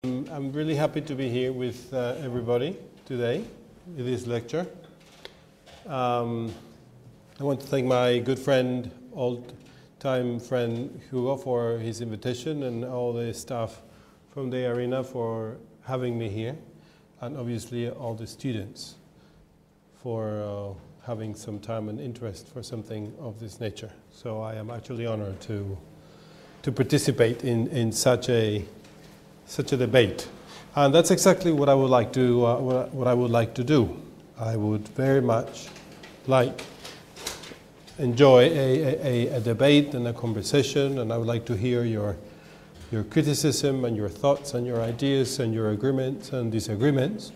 I'm really happy to be here with everybody today in this lecture. I want to thank my good friend, old-time friend Hugo for his invitation and all the staff from the arena for having me here, and obviously all the students for having some time and interest for something of this nature. So I am actually honored to participate in such a debate, and that's exactly what I would like to what I would like to do. I would very much enjoy a debate and a conversation, and I would like to hear your criticism and your thoughts and your ideas and your agreements and disagreements.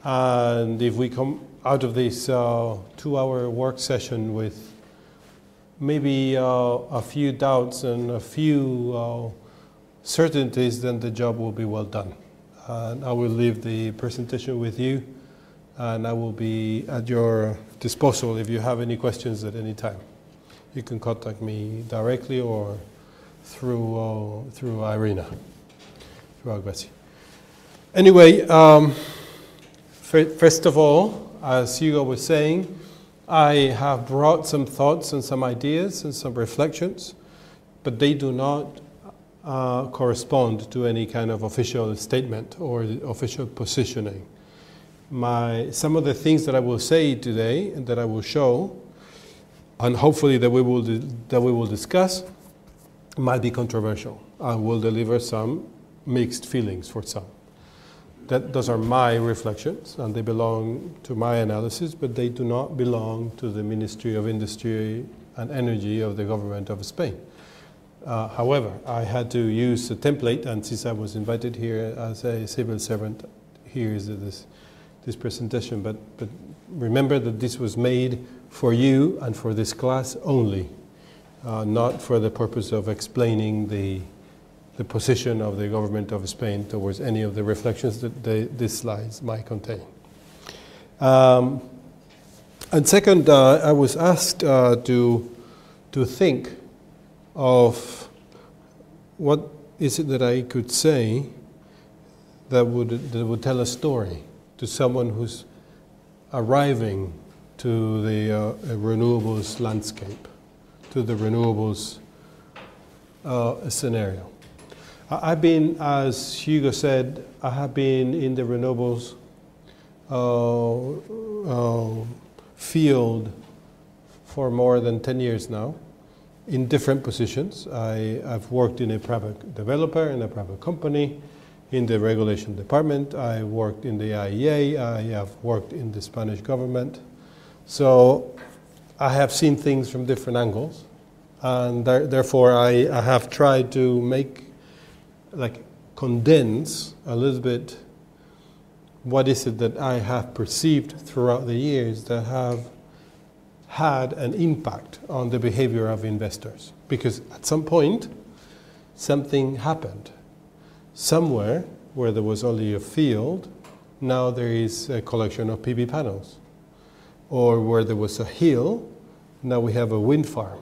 And if we come out of this 2-hour work session with maybe a few doubts and a few certainties, then the job will be well done. And I will leave the presentation with you, and I will be at your disposal if you have any questions at any time. You can contact me directly or through Irina, through Agbasi. Anyway, first of all, as Hugo was saying, I have brought some thoughts and some ideas and some reflections, but they do not correspond to any kind of official statement or official positioning. Some of the things that I will say today and that I will show, and hopefully that we will discuss, might be controversial. I will deliver some mixed feelings for some. Those are my reflections, and they belong to my analysis, but they do not belong to the Ministry of Industry and Energy of the government of Spain. However, I had to use a template, and since I was invited here as a civil servant, here is this presentation. But remember that this was made for you and for this class only, not for the purpose of explaining the position of the government of Spain towards any of the reflections that these slides might contain. And second, I was asked to think of what is it that I could say that would tell a story to someone who's arriving to the renewables landscape, to the renewables scenario. I've been, as Hugo said, I have been in the renewables field for more than 10 years now, in different positions. I've worked in a private developer, in a private company, in the regulation department. I worked in the IEA. I have worked in the Spanish government. So I have seen things from different angles, and therefore I have tried to condense a little bit what is it that I have perceived throughout the years that have had an impact on the behavior of investors. Because at some point, something happened. Somewhere where there was only a field, now there is a collection of PV panels. Or where there was a hill, now we have a wind farm.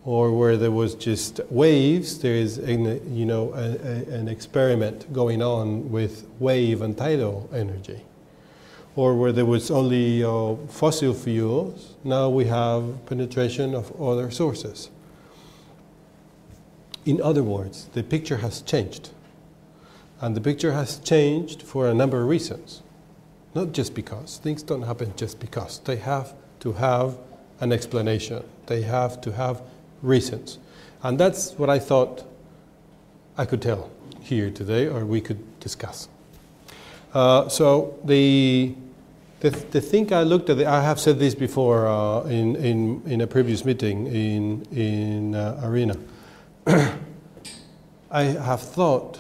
Or where there was just waves, there is an experiment going on with wave and tidal energy. Or where there was only fossil fuels, now we have penetration of other sources. In other words, the picture has changed. And the picture has changed for a number of reasons. Not just because. Things don't happen just because. They have to have an explanation. They have to have reasons. And that's what I thought I could tell here today, or we could discuss. So the thing I looked at, I have said this before in a previous meeting in Arena. I have thought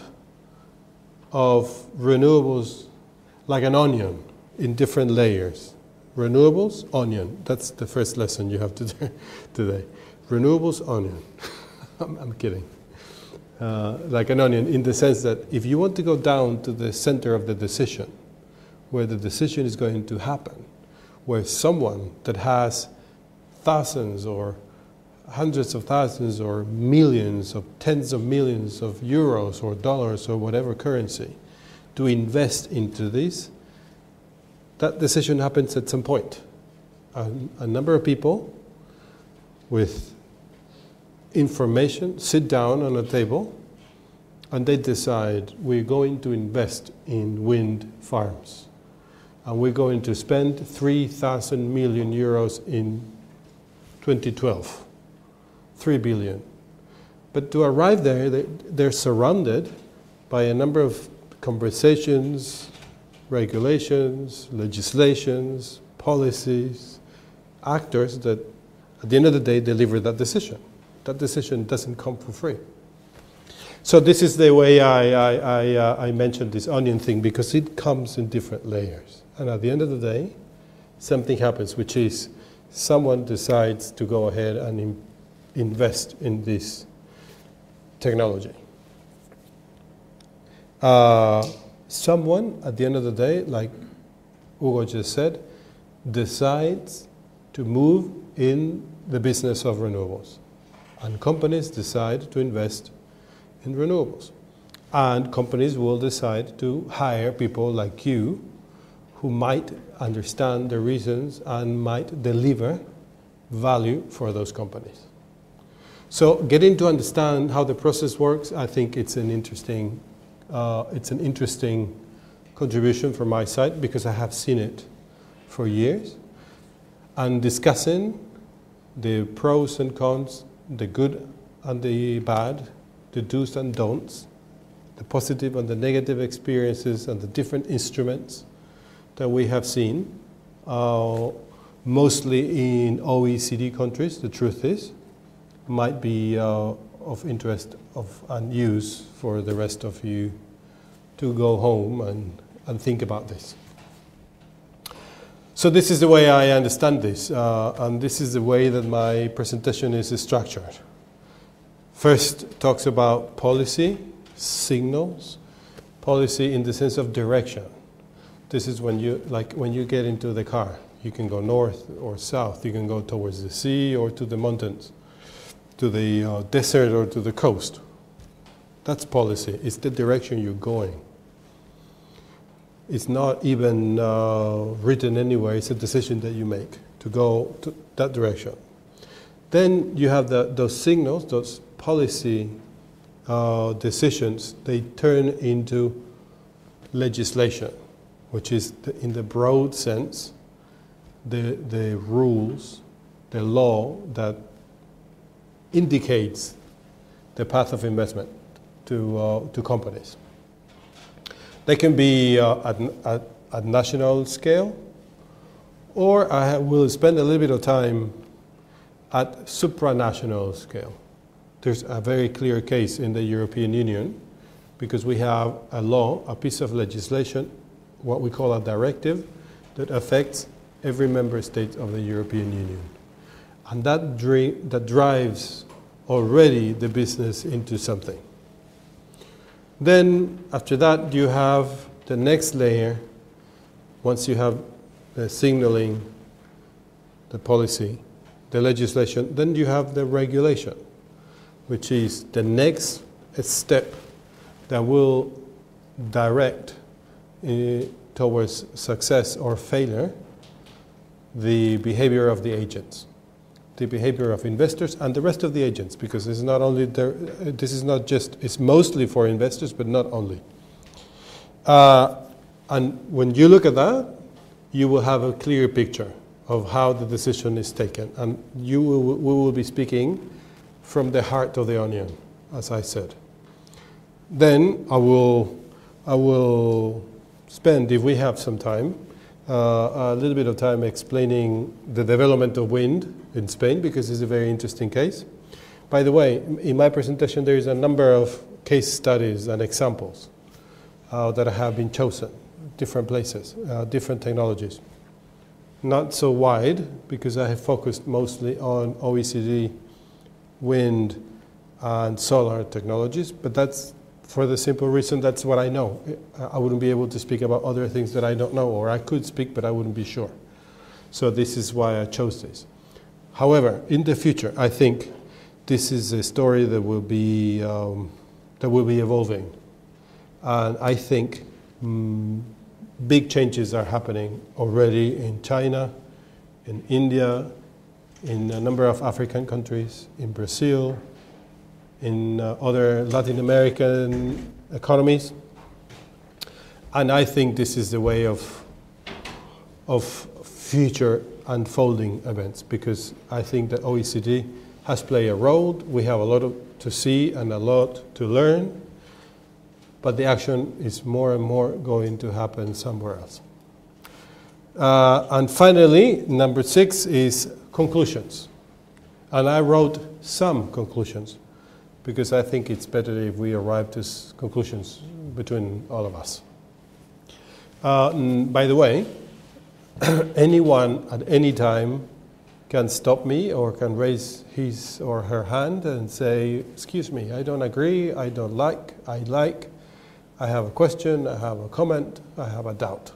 of renewables like an onion in different layers. Renewables, onion. That's the first lesson you have to do today. Renewables, onion. I'm kidding. Like an onion in the sense that if you want to go down to the center of the decision, where the decision is going to happen, where someone that has thousands or hundreds of thousands or millions of tens of millions of euros or dollars or whatever currency to invest into this, that decision happens at some point. A number of people with information sit down on a table and they decide we're going to invest in wind farms and we're going to spend 3,000 million euros in 2012, 3 billion. But to arrive there, they're surrounded by a number of conversations, regulations, legislations, policies, actors that at the end of the day deliver that decision. That decision doesn't come for free. So this is the way I mentioned this onion thing, because it comes in different layers. And at the end of the day, something happens, which is someone decides to go ahead and invest in this technology. Someone, at the end of the day, like Hugo just said, decides to move in the business of renewables. And companies decide to invest in renewables. And companies will decide to hire people like you who might understand the reasons and might deliver value for those companies. So getting to understand how the process works, I think it's an interesting contribution from my side, because I have seen it for years. And discussing the pros and cons, the good and the bad, the do's and don'ts, the positive and the negative experiences and the different instruments that we have seen, mostly in OECD countries, the truth is, might be of interest and use for the rest of you to go home and think about this. So this is the way I understand this, and this is the way that my presentation is structured. First, talks about policy, signals, policy in the sense of direction. This is when you get into the car. You can go north or south. You can go towards the sea or to the mountains, to the desert or to the coast. That's policy. It's the direction you're going. It's not even written anywhere. It's a decision that you make to go to that direction. Then you have those signals, those policy decisions. They turn into legislation, which is, in the broad sense, the rules, the law that indicates the path of investment to companies. They can be at national scale, or I will spend a little bit of time at supranational scale. There's a very clear case in the European Union, because we have a law, a piece of legislation, what we call a directive, that affects every member state of the European Union. And that drives already the business into something. Then, after that, you have the next layer. Once you have the signaling, the policy, the legislation, then you have the regulation, which is the next step that will direct towards success or failure the behavior of the agents, the behavior of investors and the rest of the agents, because it's not only this is not just, it's mostly for investors, but not only. And when you look at that, you will have a clear picture of how the decision is taken, and we will be speaking from the heart of the onion, as I said. Then I will spend, if we have some time, a little bit of time explaining the development of wind in Spain, because it's a very interesting case. By the way, in my presentation there is a number of case studies and examples that have been chosen, different places, different technologies. Not so wide, because I have focused mostly on OECD wind and solar technologies, but that's for the simple reason that's what I know. I wouldn't be able to speak about other things that I don't know, or I could speak, but I wouldn't be sure. So this is why I chose this. However, in the future, I think this is a story that will be evolving. And I think big changes are happening already in China, in India, in a number of African countries, in Brazil, in other Latin American economies. And I think this is the way of future unfolding events, because I think that OECD has played a role. We have a lot to see and a lot to learn, but the action is more and more going to happen somewhere else. And finally, number 6 is conclusions. And I wrote some conclusions, because I think it's better if we arrive to conclusions between all of us. By the way, anyone at any time can stop me or can raise his or her hand and say, excuse me, I don't agree, I don't like, I like, I have a question, I have a comment, I have a doubt.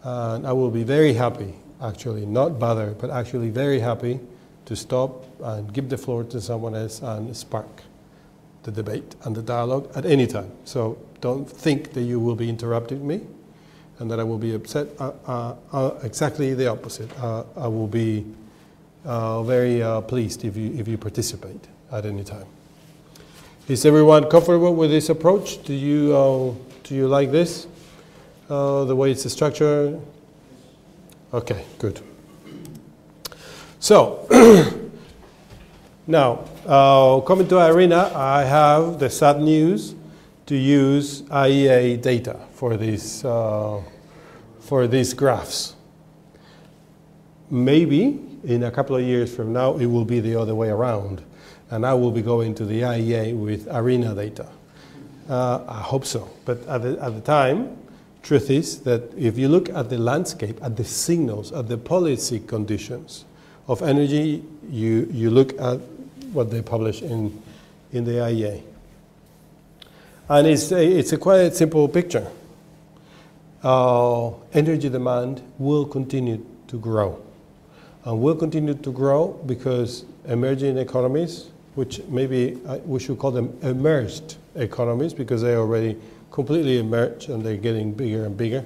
And I will be very happy, actually, not bothered, but actually very happy to stop and give the floor to someone else and spark the debate and the dialogue at any time. So don't think that you will be interrupting me and that I will be upset. Exactly the opposite. I will be very pleased if you participate at any time. Is everyone comfortable with this approach? Do you like this? The way it's structured? Okay, good. So, now, coming to IRENA, I have the sad news to use IEA data for these graphs. Maybe in a couple of years from now, it will be the other way around, and I will be going to the IEA with IRENA data. I hope so, but at the time, truth is that if you look at the landscape, at the signals, at the policy conditions of energy, you look at what they publish in the IEA. And it's a quite simple picture. Energy demand will continue to grow. And will continue to grow because emerging economies, which maybe we should call them emerged economies, because they're already completely emerged and they're getting bigger and bigger,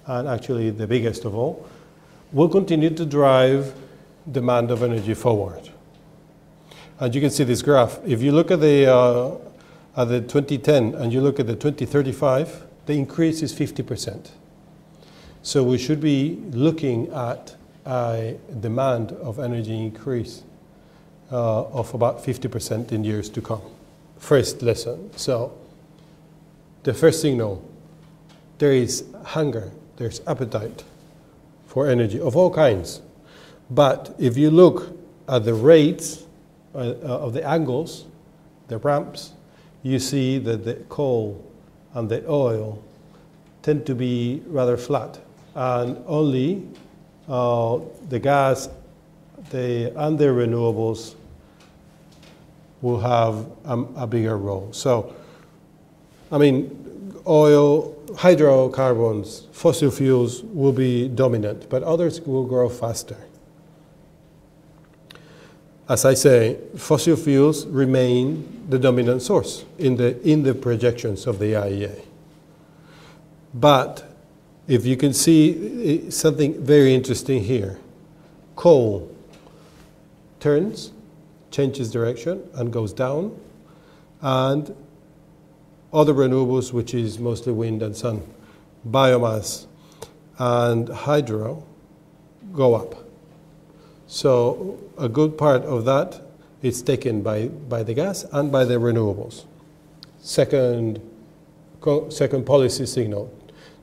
and actually the biggest of all, will continue to drive demand of energy forward. And you can see this graph. If you look at the 2010 and you look at the 2035, the increase is 50%. So we should be looking at a demand of energy increase of about 50% in years to come. First lesson. So the first signal, there is hunger, there's appetite for energy of all kinds. But if you look at the rates of the angles, the ramps, you see that the coal and the oil tend to be rather flat, and only the gas and the renewables will have a bigger role. So, I mean, oil, hydrocarbons, fossil fuels will be dominant, but others will grow faster. As I say, fossil fuels remain the dominant source in the projections of the IEA. But if you can see something very interesting here, coal changes direction and goes down, and other renewables, which is mostly wind and sun, biomass and hydro, go up. So a good part of that is taken by the gas and by the renewables. Second policy signal,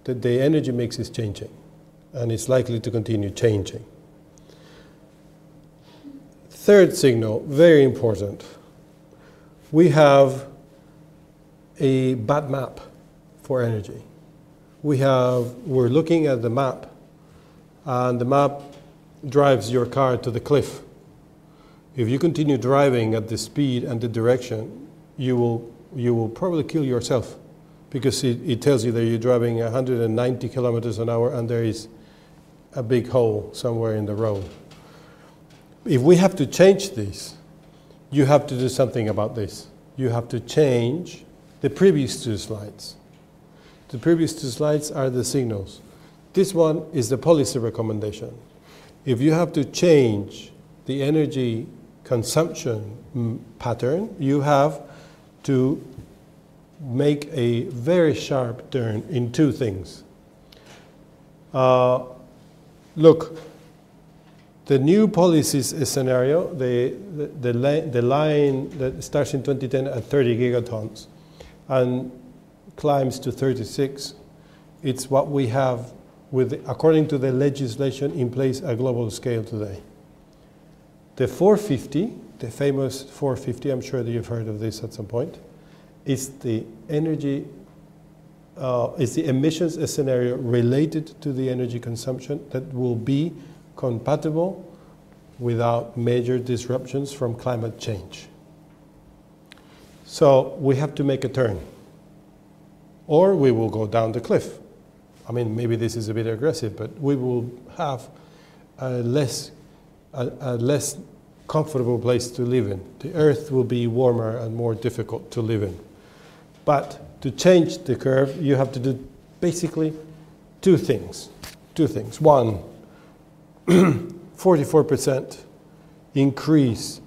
that the energy mix is changing, and it's likely to continue changing. Third signal, very important. We have a bad map for energy. We're looking at the map, and the map drives your car to the cliff. If you continue driving at the speed and the direction, you will probably kill yourself, because it tells you that you're driving 190 kilometers an hour and there is a big hole somewhere in the road. If we have to change this, you have to do something about this. You have to change the previous two slides. The previous two slides are the signals. This one is the policy recommendation. If you have to change the energy consumption pattern, you have to make a very sharp turn in two things. Look, the new policies scenario, the line that starts in 2010 at 30 gigatons and climbs to 36, it's what we have according to the legislation in place at global scale today. The 450, the famous 450, I'm sure that you've heard of this at some point, is the energy, is the emissions scenario related to the energy consumption that will be compatible without major disruptions from climate change. So we have to make a turn, or we will go down the cliff. I mean, maybe this is a bit aggressive, but we will have a less comfortable place to live in. The earth will be warmer and more difficult to live in. But to change the curve, you have to do basically two things. One, 44% increase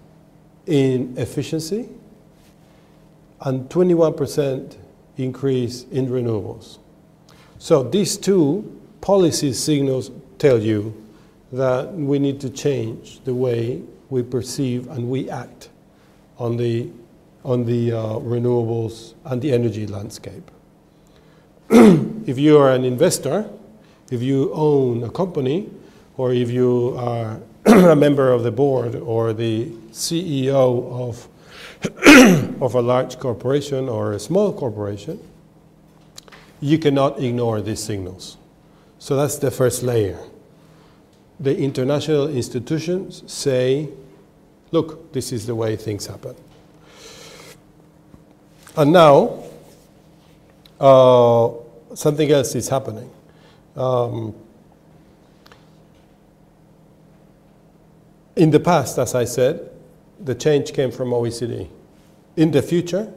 in efficiency and 21% increase in renewables. So these two policy signals tell you that we need to change the way we perceive and we act on the renewables and the energy landscape. If you are an investor, if you own a company, or if you are a member of the board or the CEO of a large corporation or a small corporation, you cannot ignore these signals. So that's the first layer. The international institutions say, look, this is the way things happen. And now, something else is happening. In the past, as I said, the change came from OECD. In the future,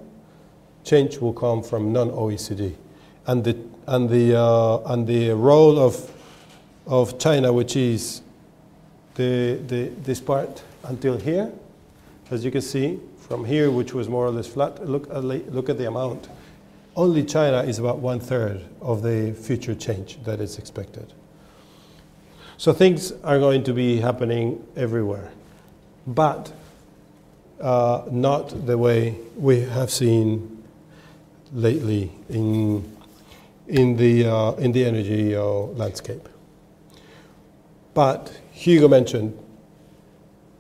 change will come from non-OECD. And the role of China, which is this part until here, as you can see, from here, which was more or less flat, look at the amount. Only China is about 1/3 of the future change that is expected. So things are going to be happening everywhere, but not the way we have seen lately in the energy landscape. But Hugo mentioned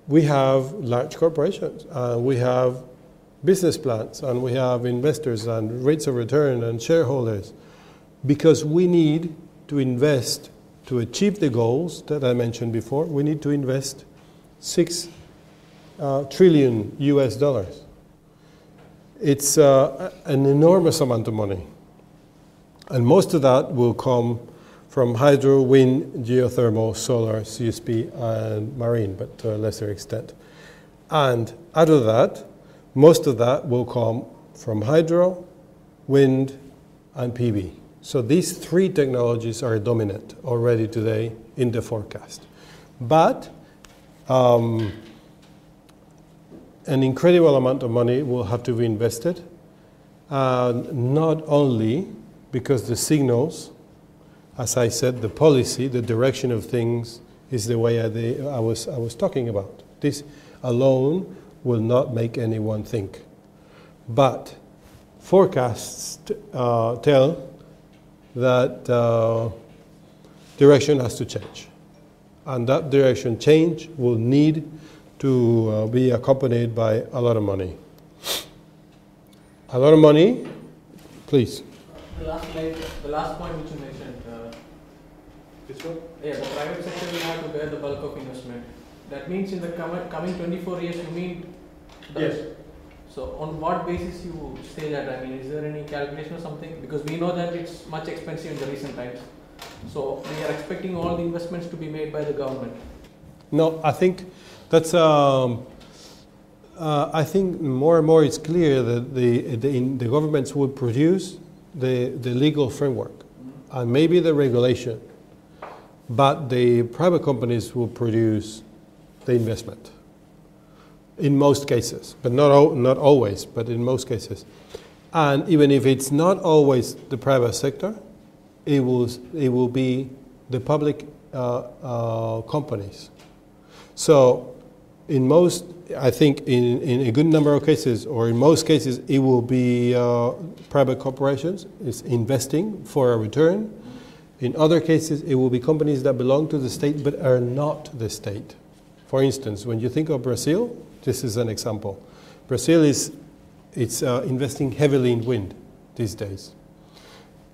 we have large corporations, we have business plans, and we have investors and rates of return and shareholders, because we need to invest to achieve the goals that I mentioned before. We need to invest $6 trillion US. It's an enormous amount of money. And most of that will come from hydro, wind, geothermal, solar, CSP, and marine, but to a lesser extent. And out of that, most of that will come from hydro, wind, and PV. So these three technologies are dominant already today in the forecast. But an incredible amount of money will have to be invested, not only because the signals, as I said, the policy, the direction of things is the way I was talking about. This alone will not make anyone think. But forecasts tell that direction has to change. And that direction change will need to be accompanied by a lot of money. A lot of money, please. The last point which you mentioned. This one? Yeah, the private sector will have to bear the bulk of investment. That means in the coming 24 years, you mean? Yes. So on what basis you say that? I mean, is there any calculation or something? Because we know that it's much expensive in the recent times. So we are expecting all the investments to be made by the government. No, I think that's I think more and more it's clear that the governments will produce the legal framework and maybe the regulation, but the private companies will produce the investment in most cases, but not always, but in most cases. And even if it's not always the private sector, it will be the public companies. So in most, I think in a good number of cases, or in most cases, it will be private corporations is investing for a return. In other cases, it will be companies that belong to the state but are not the state. For instance, when you think of Brazil, this is an example. Brazil is investing heavily in wind these days.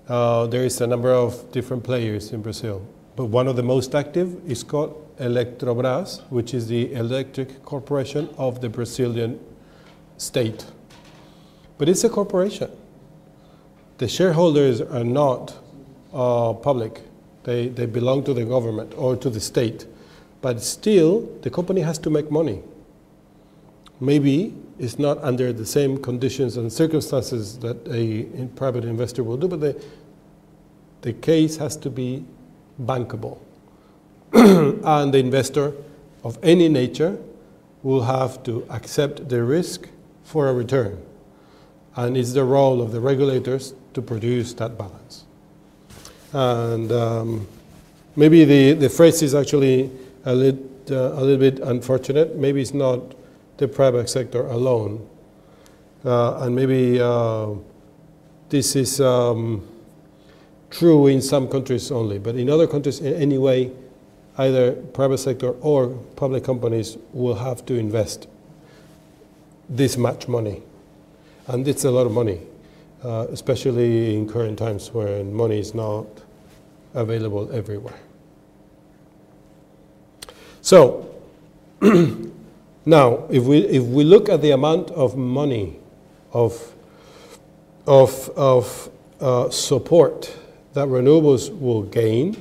There is a number of different players in Brazil, but one of the most active is called Eletrobras, which is the electric corporation of the Brazilian state. But it's a corporation. The shareholders are not public. They belong to the government or to the state. But still, the company has to make money. Maybe it's not under the same conditions and circumstances that a private investor will do, but the case has to be bankable. And the investor of any nature will have to accept the risk for a return. And it's the role of the regulators to produce that balance. And maybe the phrase is actually a little bit unfortunate. Maybe it's not the private sector alone. And maybe this is true in some countries only, but in other countries, in any way, either private sector or public companies will have to invest this much money. And it's a lot of money, especially in current times when money is not available everywhere. So, now, if we look at the amount of money, of support that renewables will gain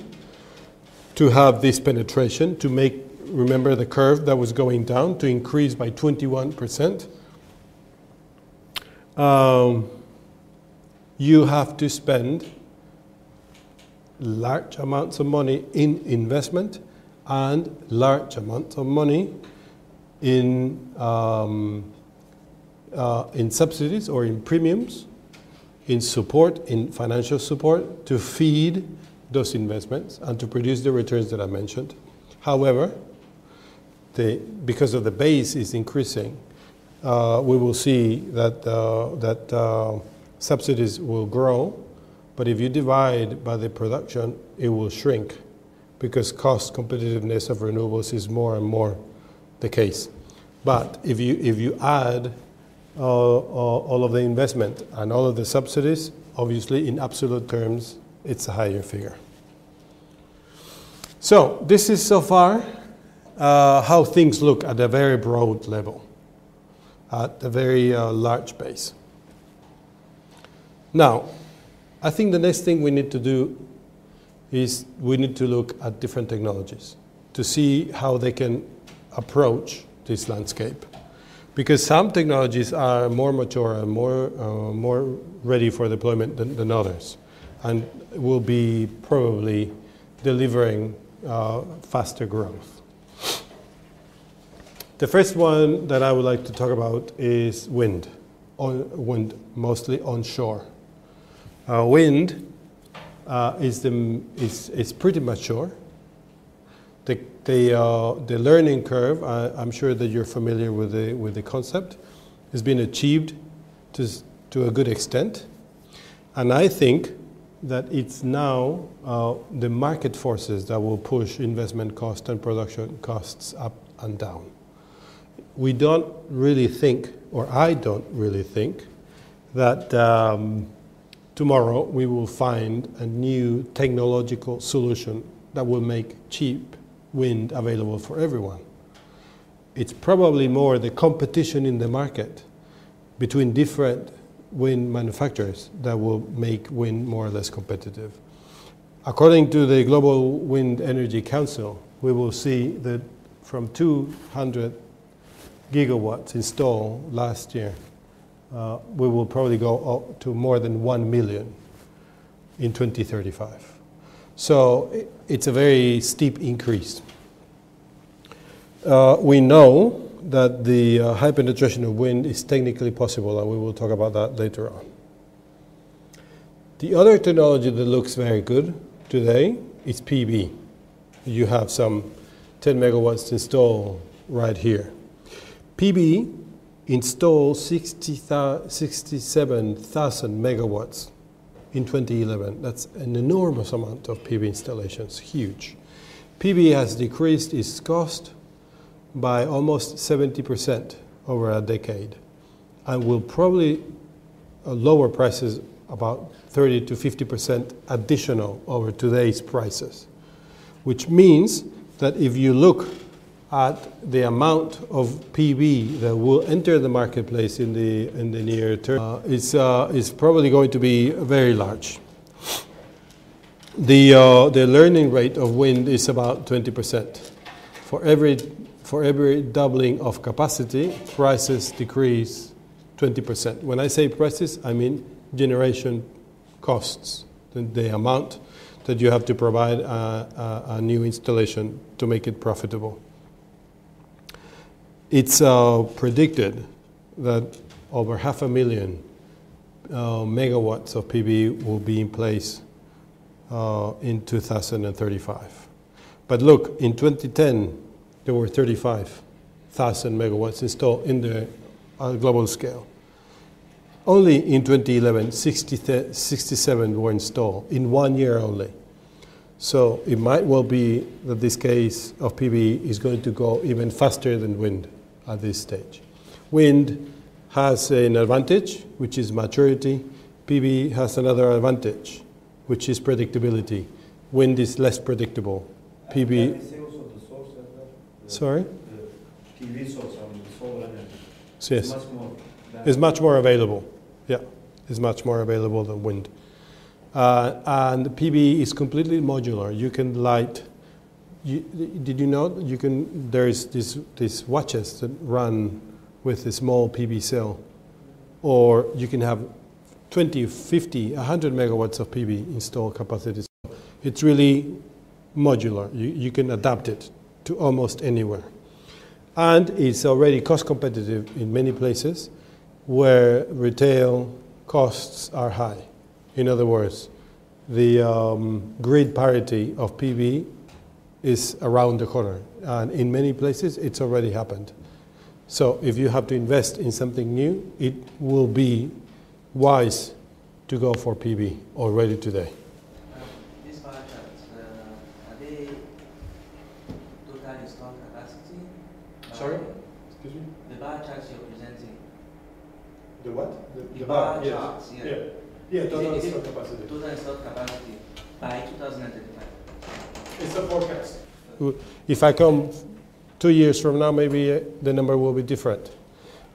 to have this penetration, to make, remember the curve that was going down, to increase by 21%, you have to spend large amounts of money in investment and large amounts of money in subsidies or in premiums, in support, in financial support to feed those investments and to produce the returns that I mentioned. However, because of the base is increasing, we will see that subsidies will grow, but if you divide by the production, it will shrink because cost competitiveness of renewables is more and more the case. But if you add all of the investment and all of the subsidies, obviously in absolute terms, it's a higher figure. So this is so far how things look at a very broad level, at a very large base. Now, I think the next thing we need to do is we need to look at different technologies to see how they can approach this landscape. Because some technologies are more mature and more ready for deployment than others, and will be probably delivering faster growth. The first one that I would like to talk about is wind, mostly onshore. Wind is pretty mature. The learning curve, I'm sure that you're familiar with the concept, has been achieved to a good extent. And I think that it's now the market forces that will push investment cost and production costs up and down. We don't really think, or I don't really think, that tomorrow we will find a new technological solution that will make cheap wind available for everyone. It's probably more the competition in the market between different wind manufacturers that will make wind more or less competitive. According to the Global Wind Energy Council, we will see that from 200 gigawatts installed last year, we will probably go up to more than 1 million in 2035. So it's a very steep increase. We know that the high penetration of wind is technically possible, and we will talk about that later on. The other technology that looks very good today is PV. You have some 10 megawatts installed right here. PV installed 67,000 megawatts in 2011. That's an enormous amount of PV installations, huge. PV has decreased its cost by almost 70% over a decade, and will probably lower prices about 30 to 50% additional over today's prices, which means that if you look at the amount of PV that will enter the marketplace in the near term, is probably going to be very large. The learning rate of wind is about 20%. For every doubling of capacity, prices decrease 20%. When I say prices, I mean generation costs, the amount that you have to provide a new installation to make it profitable. It's predicted that over 500,000 megawatts of PV will be in place in 2035. But look, in 2010, there were 35,000 megawatts installed in the global scale. Only in 2011, 67 were installed in 1 year only. So it might well be that this case of PV is going to go even faster than wind at this stage. Wind has an advantage, which is maturity. PV has another advantage, which is predictability. Wind is less predictable. PV. Sorry? The PV source on the solar energy. Yes. It's much more available. Yeah, it's much more available than wind. And PV is completely modular. You can light. Did you know you can? There is these watches that run with a small PV cell, or you can have 20, 50, 100 megawatts of PV installed capacity. It's really modular. You can adapt it to almost anywhere. And it's already cost competitive in many places where retail costs are high. In other words, the grid parity of PV is around the corner. And in many places, it's already happened. So if you have to invest in something new, it will be wise to go for PV already today. These power charts, are they total installed capacity? Sorry? Excuse me? The bar charts you're presenting. The what? The bar charts, yeah. Yeah, total Is it installed capacity. Total installed capacity by 2035. It's a forecast. If I come 2 years from now, maybe the number will be different.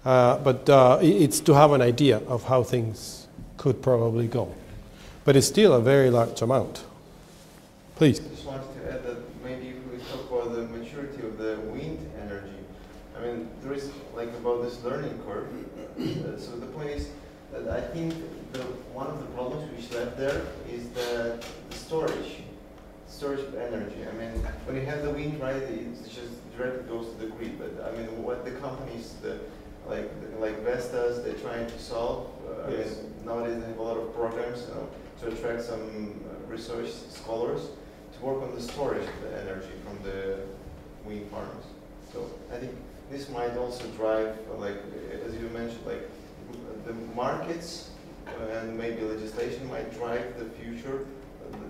But it's to have an idea of how things could probably go. But it's still a very large amount. Please. I just wanted to add that maybe if we talk about the maturity of the wind energy, I mean, there is like about this learning curve. So the point is that I think one of the problems which left there is the storage of energy. I mean, when you have the wind, right, it just directly goes to the grid. But I mean, what the companies, like Vestas, they're trying to solve. I mean, nowadays they have a lot of programs to attract some research scholars to work on the storage of the energy from the wind farms. So I think this might also drive, like as you mentioned, like the markets and maybe legislation might drive the future,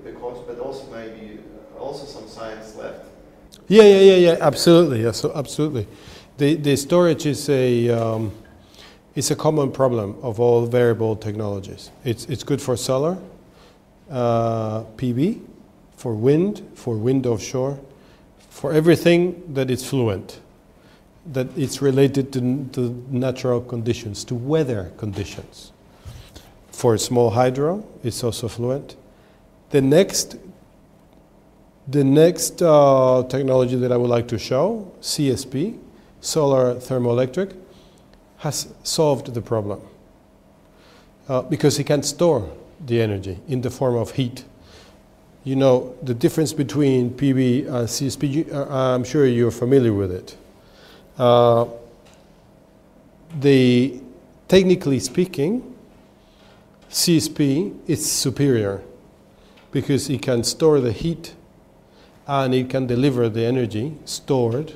the cost, but also maybe also some science left. Yeah, absolutely. Yes, absolutely. The storage is a common problem of all variable technologies. It's good for solar, PV, for wind offshore, for everything that is fluent, that it's related to natural conditions, to weather conditions. For small hydro, it's also fluent. The next technology that I would like to show, CSP, solar thermoelectric, has solved the problem because it can store the energy in the form of heat. You know, the difference between PV and CSP, I'm sure you're familiar with it. Technically speaking, CSP is superior because it can store the heat and it can deliver the energy stored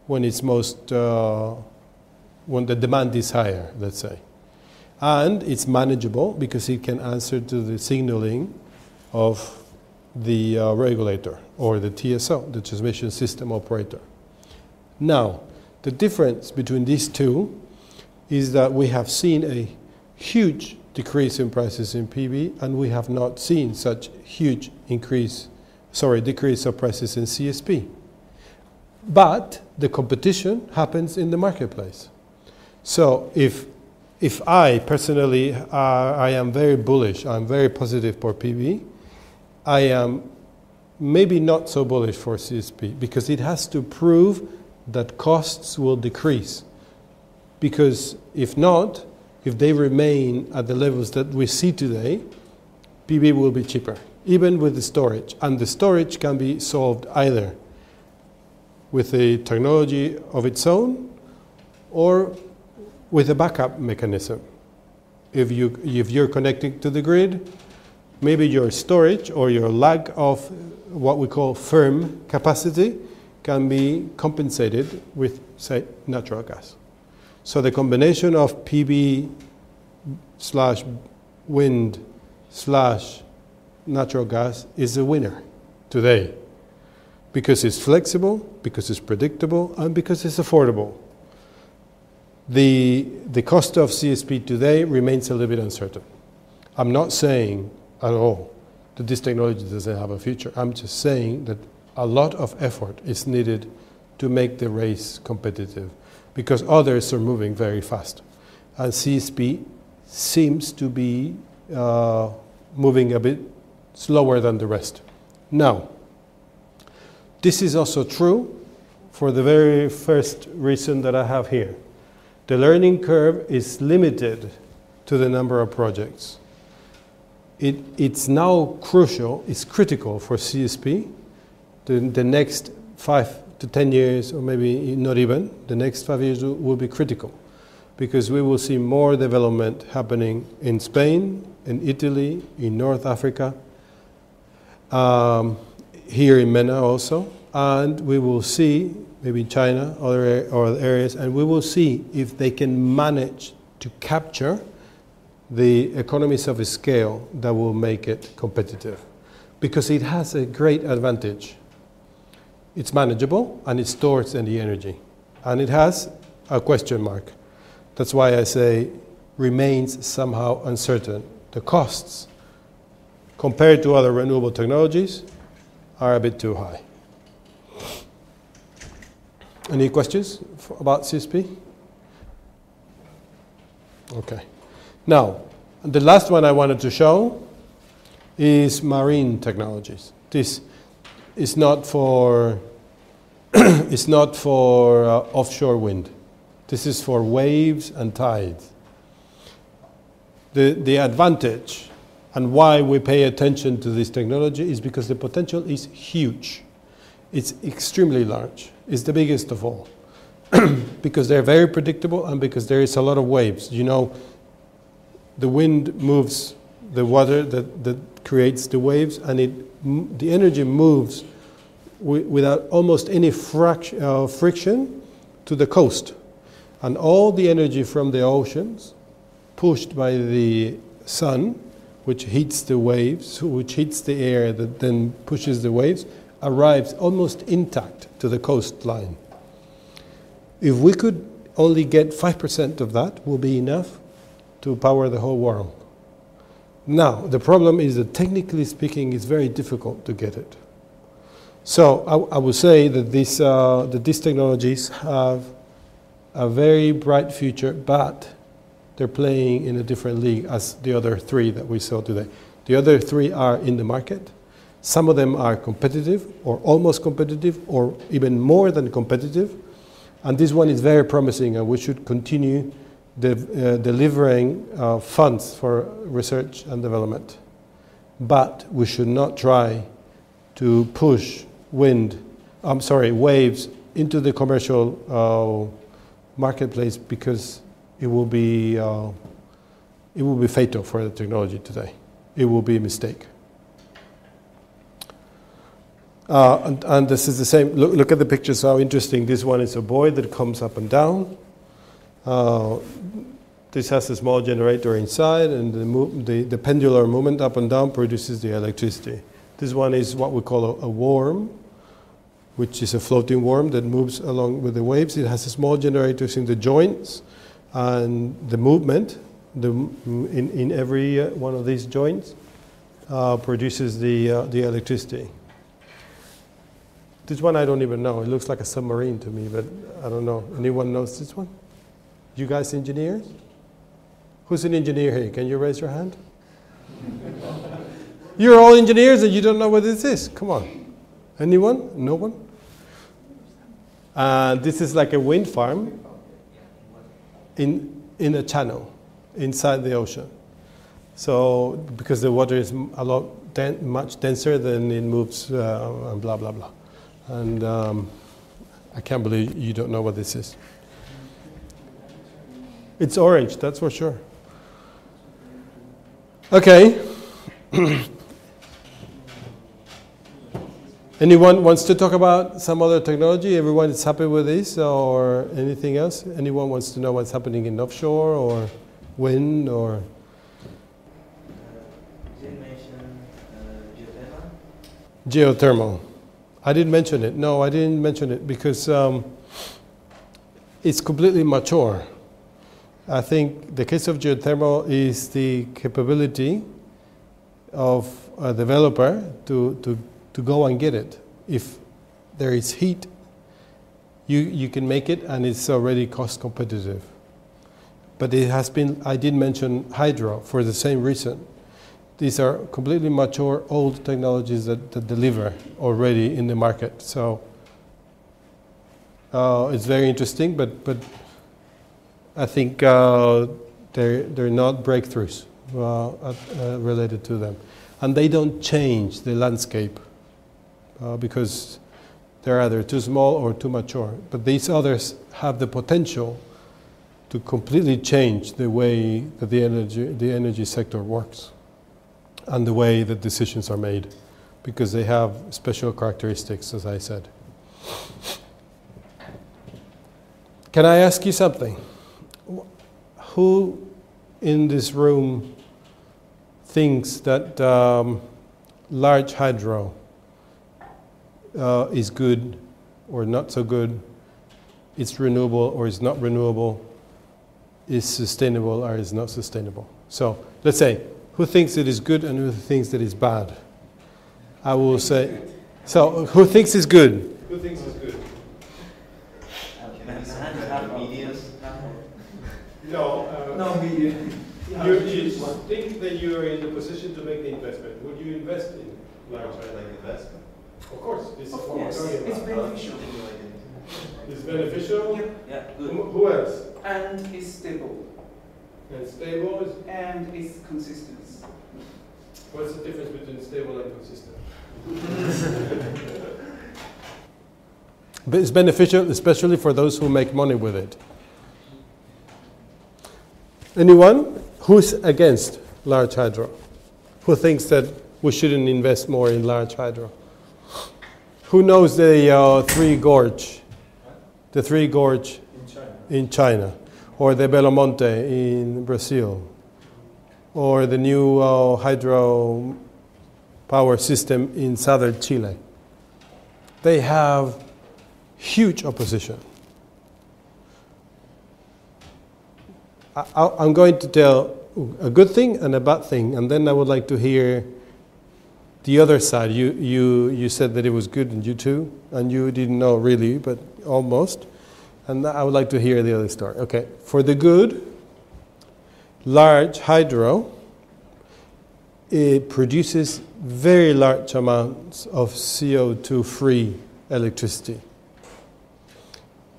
when it's most, when the demand is higher, let's say. And it's manageable because it can answer to the signaling of the regulator or the TSO, the transmission system operator. Now, the difference between these two is that we have seen a huge decrease in prices in PV, and we have not seen such huge decrease of prices in CSP. But the competition happens in the marketplace. So if I personally, I am very bullish, I'm very positive for PV, I am maybe not so bullish for CSP because it has to prove that costs will decrease. Because if not, if they remain at the levels that we see today, PV will be cheaper, even with the storage. And the storage can be solved either with a technology of its own or with a backup mechanism. If you're connected to the grid, maybe your storage or your lack of what we call firm capacity can be compensated with, say, natural gas. So the combination of PV/wind/natural gas is a winner today because it's flexible, because it's predictable, and because it's affordable. The cost of CSP today remains a little bit uncertain. I'm not saying at all that this technology doesn't have a future. I'm just saying that a lot of effort is needed to make the race competitive because others are moving very fast. And CSP seems to be moving a bit slower than the rest. Now, this is also true for the very first reason that I have here. The learning curve is limited to the number of projects. It's now crucial, it's critical for CSP. The next 5 to 10 years, or maybe not even, the next 5 years will be critical because we will see more development happening in Spain, in Italy, in North Africa, here in MENA also, and we will see, maybe in China, other areas, and we will see if they can manage to capture the economies of scale that will make it competitive. Because it has a great advantage. It's manageable and it stores any energy. And it has a question mark. That's why I say remains somehow uncertain. The costs, compared to other renewable technologies, are a bit too high. Any questions about CSP? Okay. Now, the last one I wanted to show is marine technologies. This is not for offshore wind. This is for waves and tides. The advantage and why we pay attention to this technology is because the potential is huge. It's extremely large. It's the biggest of all because they're very predictable and because there is a lot of waves. You know, the wind moves the water that creates the waves, and the energy moves without almost any friction to the coast. And all the energy from the oceans, pushed by the sun, which heats the waves, which heats the air that then pushes the waves, arrives almost intact to the coastline. If we could only get 5% of that, will be enough to power the whole world. Now, the problem is that technically speaking, it's very difficult to get it. So I would say that these technologies have a very bright future, but they're playing in a different league as the other three that we saw today. The other three are in the market. Some of them are competitive or almost competitive or even more than competitive. And this one is very promising, and we should continue delivering funds for research and development. But we should not try to push waves into the commercial marketplace, because it will be fatal for the technology today. It will be a mistake. And this is the same. Look at the pictures, how interesting. This one is a boy that comes up and down. This has a small generator inside, and the pendular movement up and down produces the electricity. This one is what we call a worm, which is a floating worm that moves along with the waves. It has small generators in the joints, and the movement in every one of these joints produces the electricity. This one I don't even know. It looks like a submarine to me, but I don't know. Anyone knows this one? You guys engineers? Who's an engineer here? Can you raise your hand? You're all engineers and you don't know what this is. Come on. Anyone? No one? This is like a wind farm in a channel inside the ocean. So because the water is much denser, then it moves and blah, blah, blah. And I can't believe you don't know what this is. It's orange, that's for sure. Okay. Anyone wants to talk about some other technology? Everyone is happy with this, or anything else? Anyone wants to know what's happening in offshore or wind or? You mentioned geothermal? Geothermal. I didn't mention it. No, I didn't mention it because it's completely mature. I think the case of geothermal is the capability of a developer to go and get it. If there is heat, you can make it, and it's already cost competitive. But it has been, I did mention hydro for the same reason. These are completely mature, old technologies that deliver already in the market. So it's very interesting, but I think they're not breakthroughs related to them. And they don't change the landscape because they're either too small or too mature. But these others have the potential to completely change the way that the energy sector works and the way that decisions are made, because they have special characteristics, as I said. Can I ask you something? Who in this room thinks that large hydro is good or not so good, it's renewable or is not renewable, is sustainable or is not sustainable? So let's say, who thinks it is good and who thinks that it's bad? I will say, so who thinks it's good? Who thinks it's good? No, medium. You think that you're in the position to make the investment. Would you invest in large hydro? investment? Of course, this is Of what we're course, talking it's about. beneficial. It's beneficial. Yeah, good. Who else? And it's stable. And stable is. And it's consistent. What's the difference between stable and consistent? But it's beneficial, especially for those who make money with it. Anyone who's against large hydro? Who thinks that we shouldn't invest more in large hydro? Who knows the Three Gorge? The Three Gorge in China, or the Belo Monte in Brazil, or the new hydro power system in southern Chile. They have huge opposition. I'm going to tell a good thing and a bad thing, and then I would like to hear the other side. You said that it was good, and you too, and you didn't know really, but almost. And I would like to hear the other story. Okay, for the good, large hydro, it produces very large amounts of CO2-free electricity.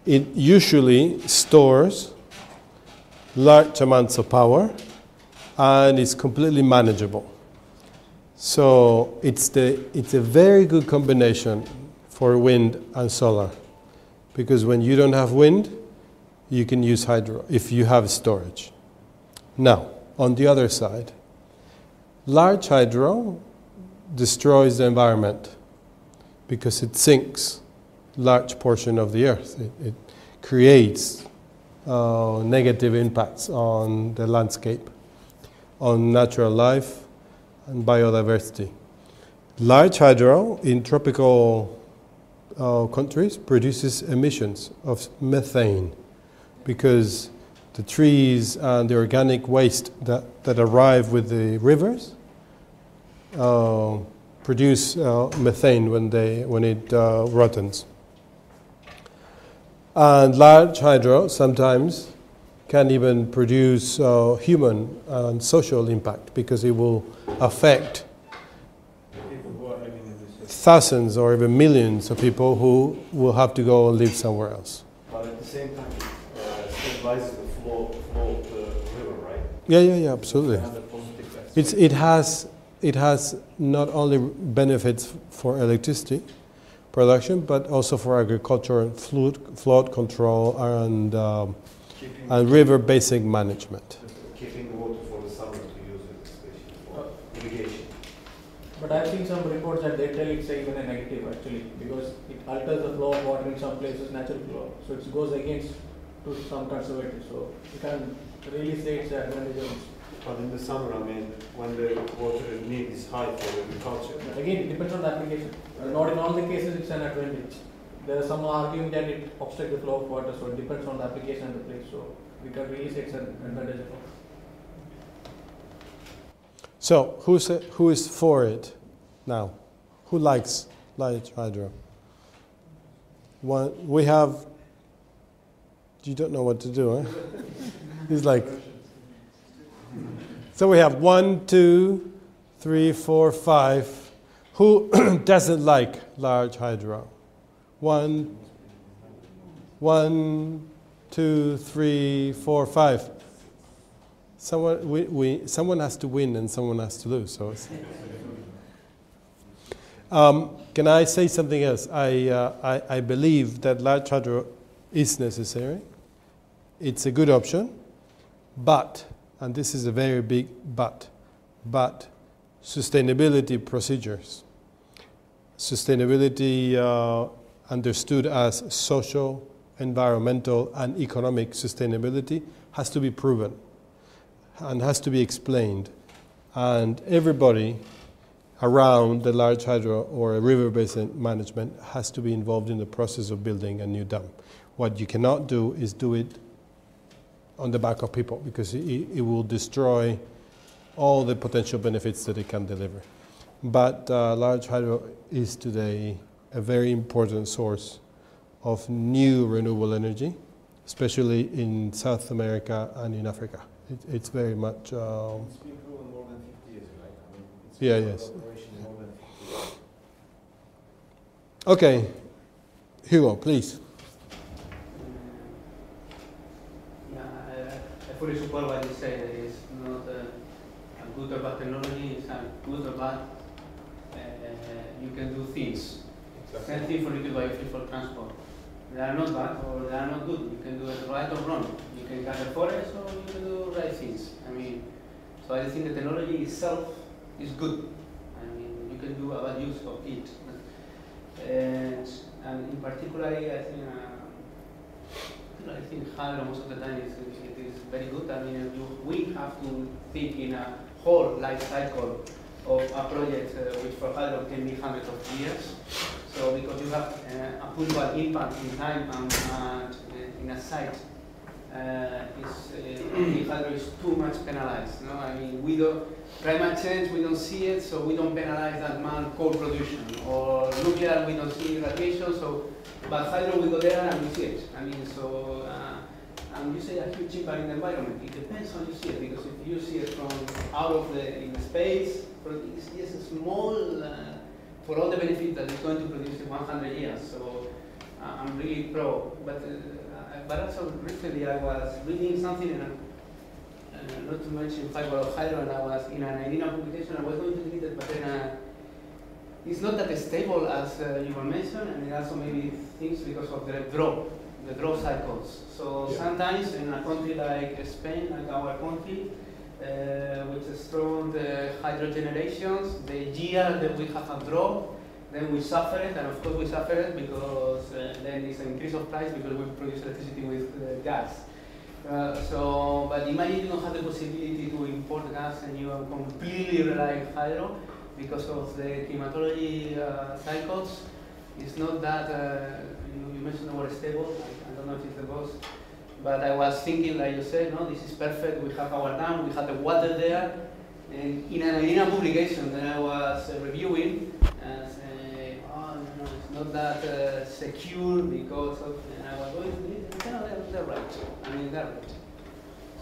it usually stores large amounts of power and is completely manageable. So it's a very good combination for wind and solar, because when you don't have wind, you can use hydro if you have storage. Now, on the other side, large hydro destroys the environment because it sinks large portion of the earth. It creates negative impacts on the landscape, on natural life and biodiversity. Large hydro in tropical countries produces emissions of methane because the trees and the organic waste that arrive with the rivers produce methane when it rottens. And large hydro sometimes can even produce human and social impact because it will affect thousands or even millions of people who will have to go and live somewhere else. But at the same time, it stabilizes the flow of the river, right? Yeah, absolutely. It has a positive aspect. It has not only benefits for electricity production, but also for agriculture and flood control and river basin management. Keeping the water for the summer to use it, especially for irrigation. But I've seen some reports that they tell it's even a negative actually, because it alters the flow of water in some places, natural flow. So it goes against to some conservatives. So you can really say it's advantageous. But in the summer, I mean, when the water need is high for agriculture. Again, it depends on the application. Not in all the cases it's an advantage. There are some arguing that it obstructs the flow of water, so it depends on the application and the place. So we can really say it's an advantage. So who is for it now? Who likes large hydro? We have. You don't know what to do, huh? He's like. So we have 1, 2, 3, 4, 5. Who doesn't like large hydro? 1, 2, 3, 4, 5. Someone has to win and someone has to lose. So can I say something else? I believe that large hydro is necessary. It's a good option, but, and this is a very big but sustainability procedures. Sustainability understood as social, environmental, and economic sustainability has to be proven and has to be explained. And everybody around the large hydro or a river basin management has to be involved in the process of building a new dam. What you cannot do is do it on the back of people, because it will destroy all the potential benefits that it can deliver. But large hydro is today a very important source of new renewable energy, especially in South America and in Africa. It's very much... It's been proven more than 50 years, right? I mean, it's Yeah, been yes. in operation more than 50 years. Okay, Hugo, please. I fully support what you say. That it's not a good or bad technology. It's a good or bad. You can do things. Same thing for liquid biofuel for transport. They are not bad or they are not good. You can do it right or wrong. You can cut the forest or you can do right things. I mean, so I think the technology itself is good. I mean, you can do a bad use of it. And in particular, I think hydro most of the time it is very good. I mean, we have to think in a whole life cycle of a project which for hydro can be hundreds of years. So because you have a puntual impact in time and in a site, hydro is too much penalized. No? I mean, we don't, climate change, we don't see it, so we don't penalize that man coal production. Or nuclear, we don't see radiation, so, but hydro, we go there and we see it. I mean, so, and you say a huge impact in the environment. It depends how you see it, because if you see it from out of in space, it's just a small, for all the benefit that it's going to produce in 100 years. So I'm really pro. But also recently I was reading something, and not to mention fiber of hydro, and I was in an IRENA publication. I was going to read it, but then it's not that stable as you were mentioned, and it also maybe things because of the draw cycles. So sometimes in a country like Spain, like our country, with strong hydro generations, the year that we have a draw, then we suffer it, and of course we suffer it because then it's an increase of price because we produce electricity with gas. But imagine you don't have the possibility to import gas and you are completely relying on hydro because of the climatology cycles. It's not that, you mentioned the word stable, I don't know if it's the boss, but I was thinking, like you said, no, this is perfect, we have our dam, we have the water there, and in an IRENA publication that I was reviewing, say, oh, no, it's not that secure because of, and I was going to read, they're right. I mean, they're right.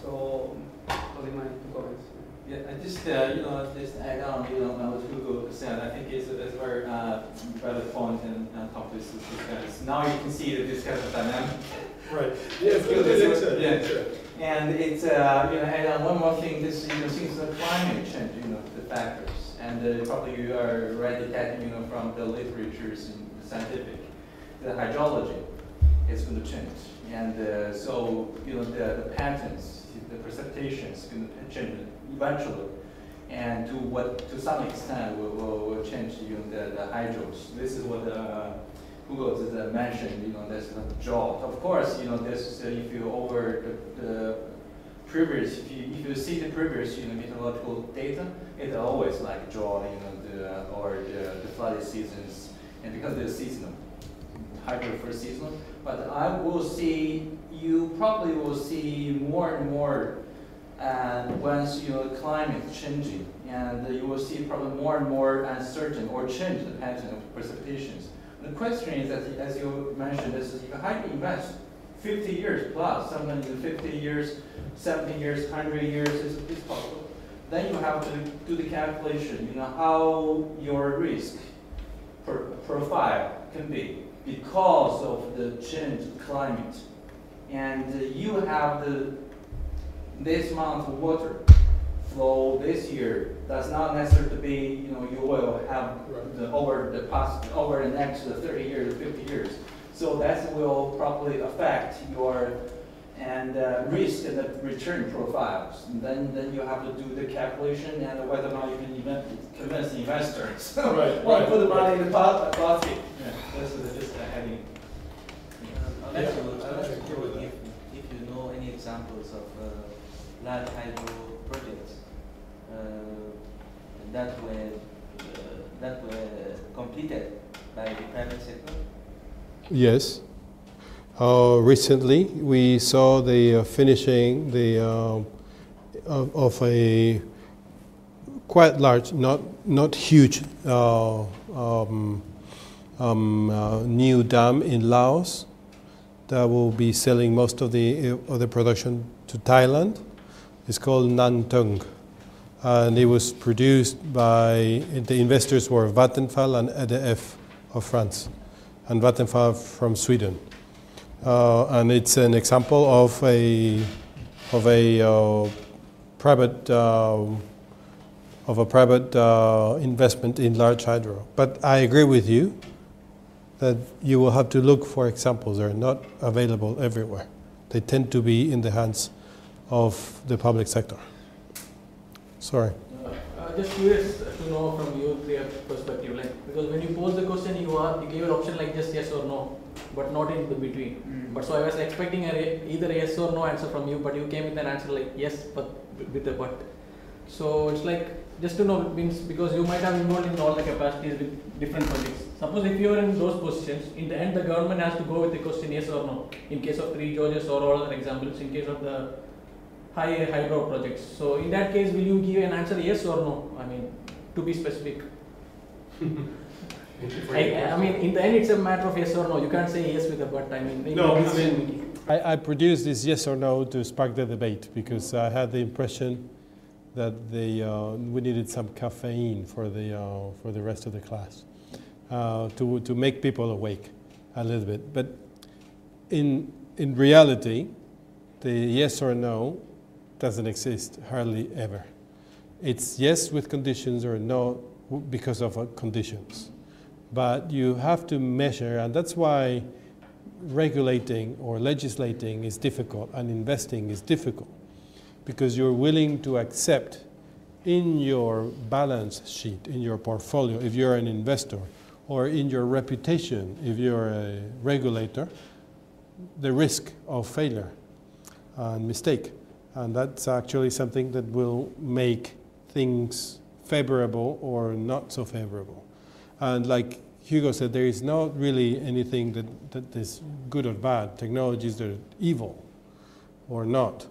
So, what are my two comments? Yeah, I just just add on, what Hugo said. I think it's a very valid point and top this discuss. Now you can see that this kind of dynamic. Right. Yeah, yeah. And it's add on one more thing. This since the climate change, the factors, and probably you are already getting from the literatures in the scientific, the hydrology is going to change, and so the patterns, the precipitations going to change eventually, and to some extent will change the hydros. This is what Hugo has mentioned. There's a drought. Of course, this if you over the previous, if you see the previous meteorological data, it's always like drought, or the flooded seasons, and because they're seasonal, hydro for seasonal. But I will see, you probably will see more and more. And once your climate changing, and you will see probably more and more uncertain or change the pattern of precipitations. The question is that, as you mentioned, is you have to invest 50 years plus, sometimes 50 years, 70 years, 100 years is possible. Then you have to do the calculation, how your risk profile can be because of the changed climate. And you have this amount of water flow this year does not necessarily be, you will have over the next 30 years, 50 years. So that will probably affect your risk and the return profiles. And then you have to do the calculation and whether or not you can even convince the investors. Put the money in the basket. Yeah, this is just a heading. If you know any examples of large hydro projects that were completed by the private sector? Yes. Recently, we saw the finishing of a quite large, not huge, new dam in Laos that will be selling most of the production to Thailand. It's called Nan Tung, and it was produced by, the investors were Vattenfall and EDF of France, and Vattenfall from Sweden. And it's an example of a private investment in large hydro. But I agree with you that you will have to look for examples. They're not available everywhere. They tend to be in the hands of the public sector. Sorry. Just curious to know from your perspective, because when you pose the question, you gave an option like just yes or no, but not in the between. But so I was expecting either a yes or no answer from you, but you came with an answer like yes, but with a but. So it's like, just to know, it means because you might have involved in all the capacities with different projects. Suppose if you are in those positions, in the end the government has to go with the question yes or no. In case of 3 Georges or all other examples, in case of the high hydro projects. So in that case, will you give an answer yes or no? I mean, to be specific. I mean, in the end, it's a matter of yes or no. You can't say yes with a but. I mean, no. I mean, I produced this yes or no to spark the debate because I had the impression that we needed some caffeine for the rest of the class to make people awake. a little bit. But in reality, the yes or no doesn't exist hardly ever. It's yes with conditions or no because of conditions. But you have to measure, and that's why regulating or legislating is difficult and investing is difficult, because you're willing to accept in your balance sheet, in your portfolio, if you're an investor, or in your reputation, if you're a regulator, the risk of failure and mistake. And that's actually something that will make things favorable or not so favorable. And like Hugo said, there is not really anything that is good or bad, technologies that are evil or not.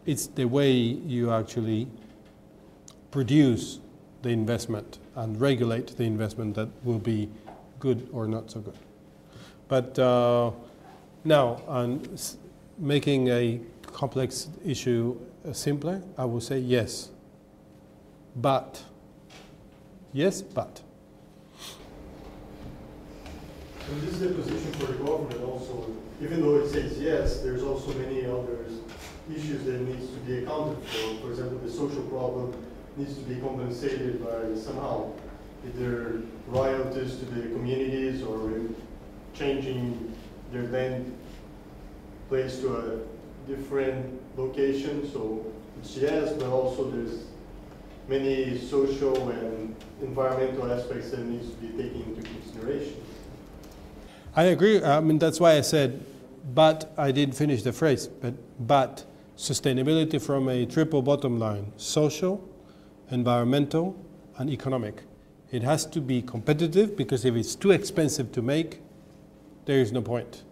It's the way you actually produce the investment and regulate the investment that will be good or not so good. But now, on making a complex issue simpler, I will say yes. But. Yes, but. And this is the position for the government also. Even though it says yes, there's also many other issues that needs to be accounted for. For example, the social problem needs to be compensated by somehow, either royalties to the communities or changing their land place to a different location. So it's yes, but also there's many social and environmental aspects that needs to be taken into consideration. I agree. I mean, that's why I said, but I didn't finish the phrase, but sustainability from a triple bottom line, social, environmental, and economic. It has to be competitive, because if it's too expensive to make, there is no point.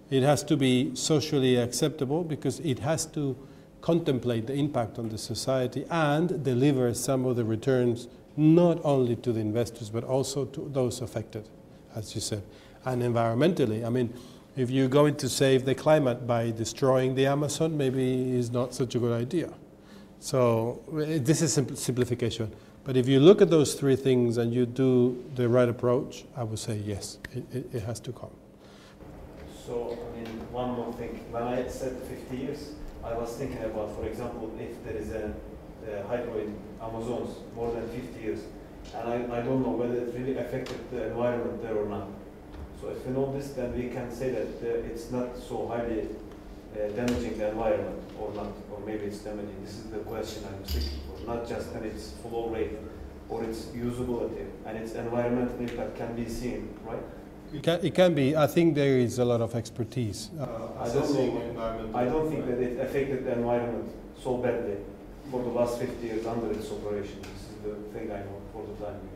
It has to be socially acceptable, because it has to contemplate the impact on the society and deliver some of the returns, not only to the investors, but also to those affected, as you said. And environmentally, I mean, if you're going to save the climate by destroying the Amazon, maybe it's not such a good idea. So this is simplification. But if you look at those three things and you do the right approach, I would say yes, it has to come. So, I mean, one more thing. When I said 50 years, I was thinking about, for example, if there is a hydro in Amazons more than 50 years, and I don't know whether it really affected the environment there or not. So if we know this, then we can say that it's not so highly damaging the environment or not, or maybe it's damaging. This is the question I'm seeking for, not just that its flow rate or its usability and its environmental impact can be seen, right? It can be. I think there is a lot of expertise. I don't think that it affected the environment so badly for the last 50 years under its operation. This is the thing I know for the time being.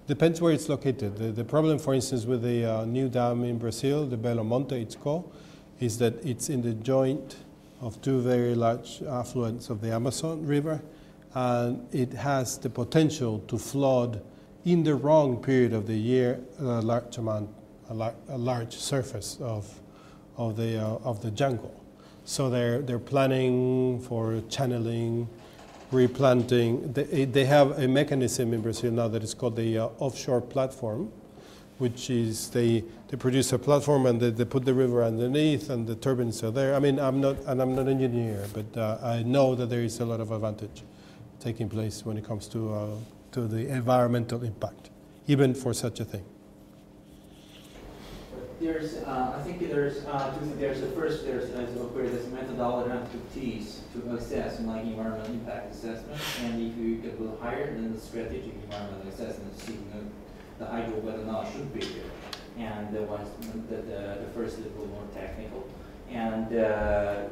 Depends where it's located. The problem, for instance, with the new dam in Brazil, the Belo Monte it's called, is that it's in the joint of two very large affluents of the Amazon River, and it has the potential to flood in the wrong period of the year a large surface of the jungle. So they're planning for channeling, replanting. They have a mechanism in Brazil now that is called the offshore platform, which is they produce a platform and they put the river underneath and the turbines are there. I mean, I'm not an engineer, but I know that there is a lot of advantage taking place when it comes to the environmental impact, even for such a thing. There's, I think there's two things. There's the first, there's a methodology and expertise to assess like environmental impact assessment, and if you get a little higher, then the strategic environmental assessment, seeing the hydro whether or not should be there, and the ones the first is a little more technical, and the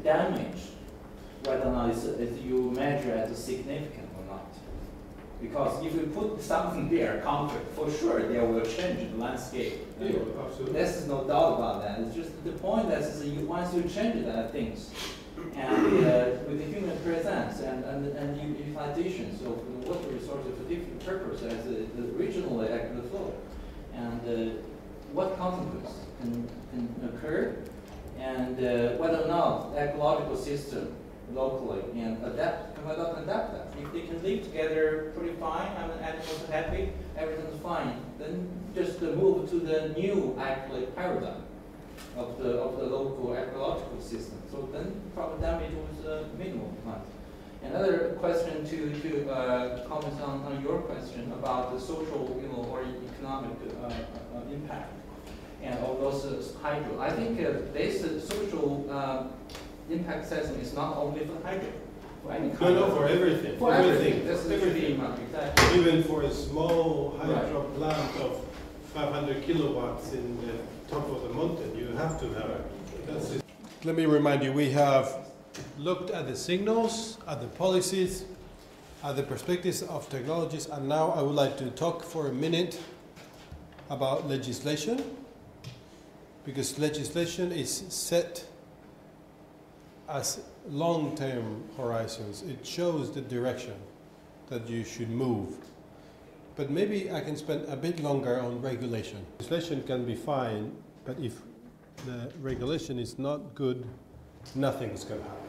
damage whether or not is you measure as significant or not. Because if you put something there, concrete, for sure they will change the landscape. Yeah, absolutely. There's no doubt about that. It's just the point that is once you change that things, and with the human presence and utilization, so the water resources for different purpose as the regional active flow, and what consequences can occur, and whether or not ecological system locally and adapt that. If they can live together pretty fine, and the animals are happy, everything's fine, then just move to the new actually paradigm of the local ecological system. So then probably damage was minimal. Another question to comment on your question about the social, or economic impact and all those hydro. I think this social impact assessment is not only for hydro. For any kind No, for everything. For everything. That's everything. Exactly. Even for a small hydro plant of 500 kilowatts in the top of the mountain, you have to have it. That's it. Let me remind you, we have looked at the signals, at the policies, at the perspectives of technologies, and now I would like to talk for a minute about legislation, because legislation is set as long-term horizons. It shows the direction that you should move. But maybe I can spend a bit longer on regulation. Legislation can be fine, but if the regulation is not good, nothing's going to happen.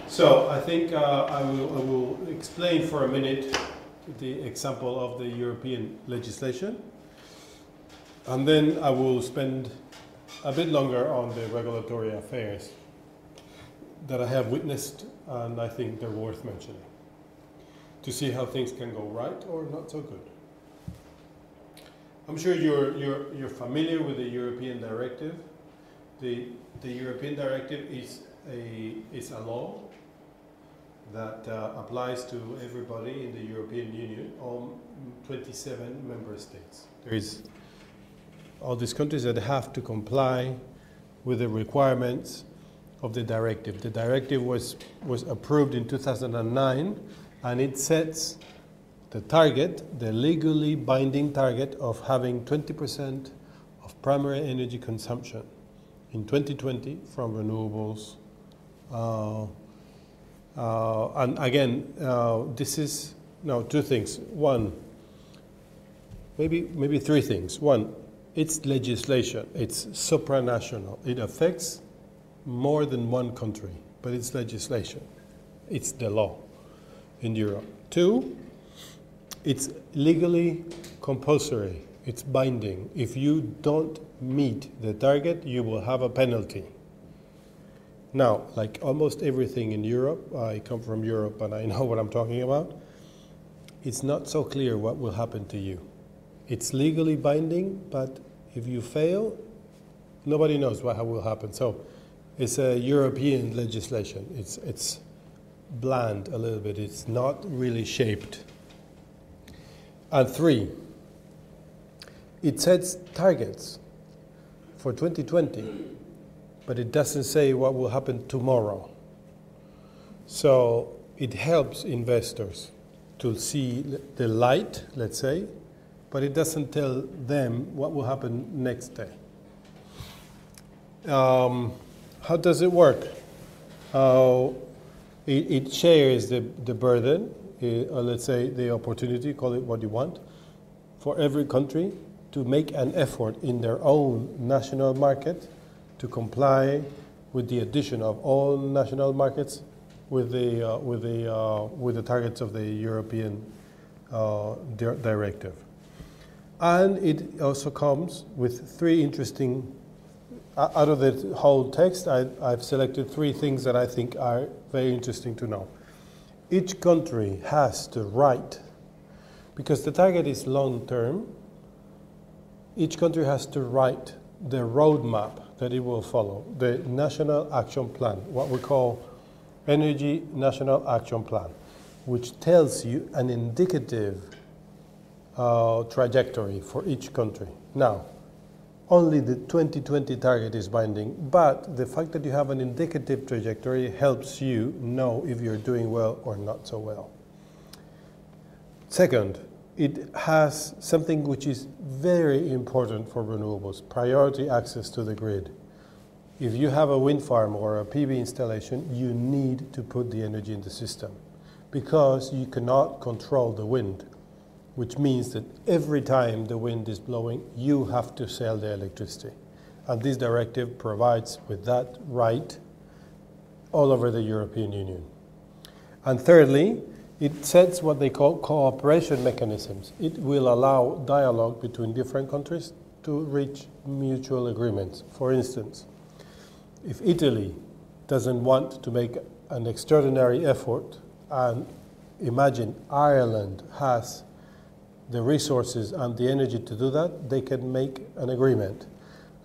So I think I will explain for a minute the example of the European legislation, and then I will spend a bit longer on the regulatory affairs that I have witnessed, and I think they're worth mentioning, to see how things can go right or not so good. I'm sure you're familiar with the European Directive. The European Directive is a law that applies to everybody in the European Union, all 27 member states. There is all these countries that have to comply with the requirements of the directive. The directive was approved in 2009, and it sets the target, the legally binding target of having 20% of primary energy consumption in 2020 from renewables. And again, this is two things. One, maybe three things. One, it's legislation. It's supranational. It affects more than one country, but it's legislation. It's the law in Europe. Two, it's legally compulsory. It's binding. If you don't meet the target, you will have a penalty. Now, like almost everything in Europe, I come from Europe and I know what I'm talking about, it's not so clear what will happen to you. It's legally binding, but if you fail, nobody knows what will happen. So it's a European legislation. It's bland a little bit. It's not really shaped. And three, it sets targets for 2020, but it doesn't say what will happen tomorrow. So it helps investors to see the light, let's say, but it doesn't tell them what will happen next day. How does it work? It shares the burden, let's say the opportunity, call it what you want, for every country to make an effort in their own national market to comply with the addition of all national markets with the targets of the European Directive. And it also comes with three interesting, out of the whole text, I've selected three things that I think are very interesting to know. Each country has the right, because the target is long term, each country has to write the roadmap that it will follow, the National Action Plan, what we call Energy National Action Plan, which tells you an indicative trajectory for each country. Now, only the 2020 target is binding, but the fact that you have an indicative trajectory helps you know if you're doing well or not so well. Second, it has something which is very important for renewables, priority access to the grid. If you have a wind farm or a PV installation, you need to put the energy in the system because you cannot control the wind, which means that every time the wind is blowing, you have to sell the electricity. And this directive provides with that right all over the European Union. And thirdly, It sets what they call cooperation mechanisms. It will allow dialogue between different countries to reach mutual agreements. For instance, if Italy doesn't want to make an extraordinary effort, and imagine Ireland has the resources and the energy to do that, they can make an agreement.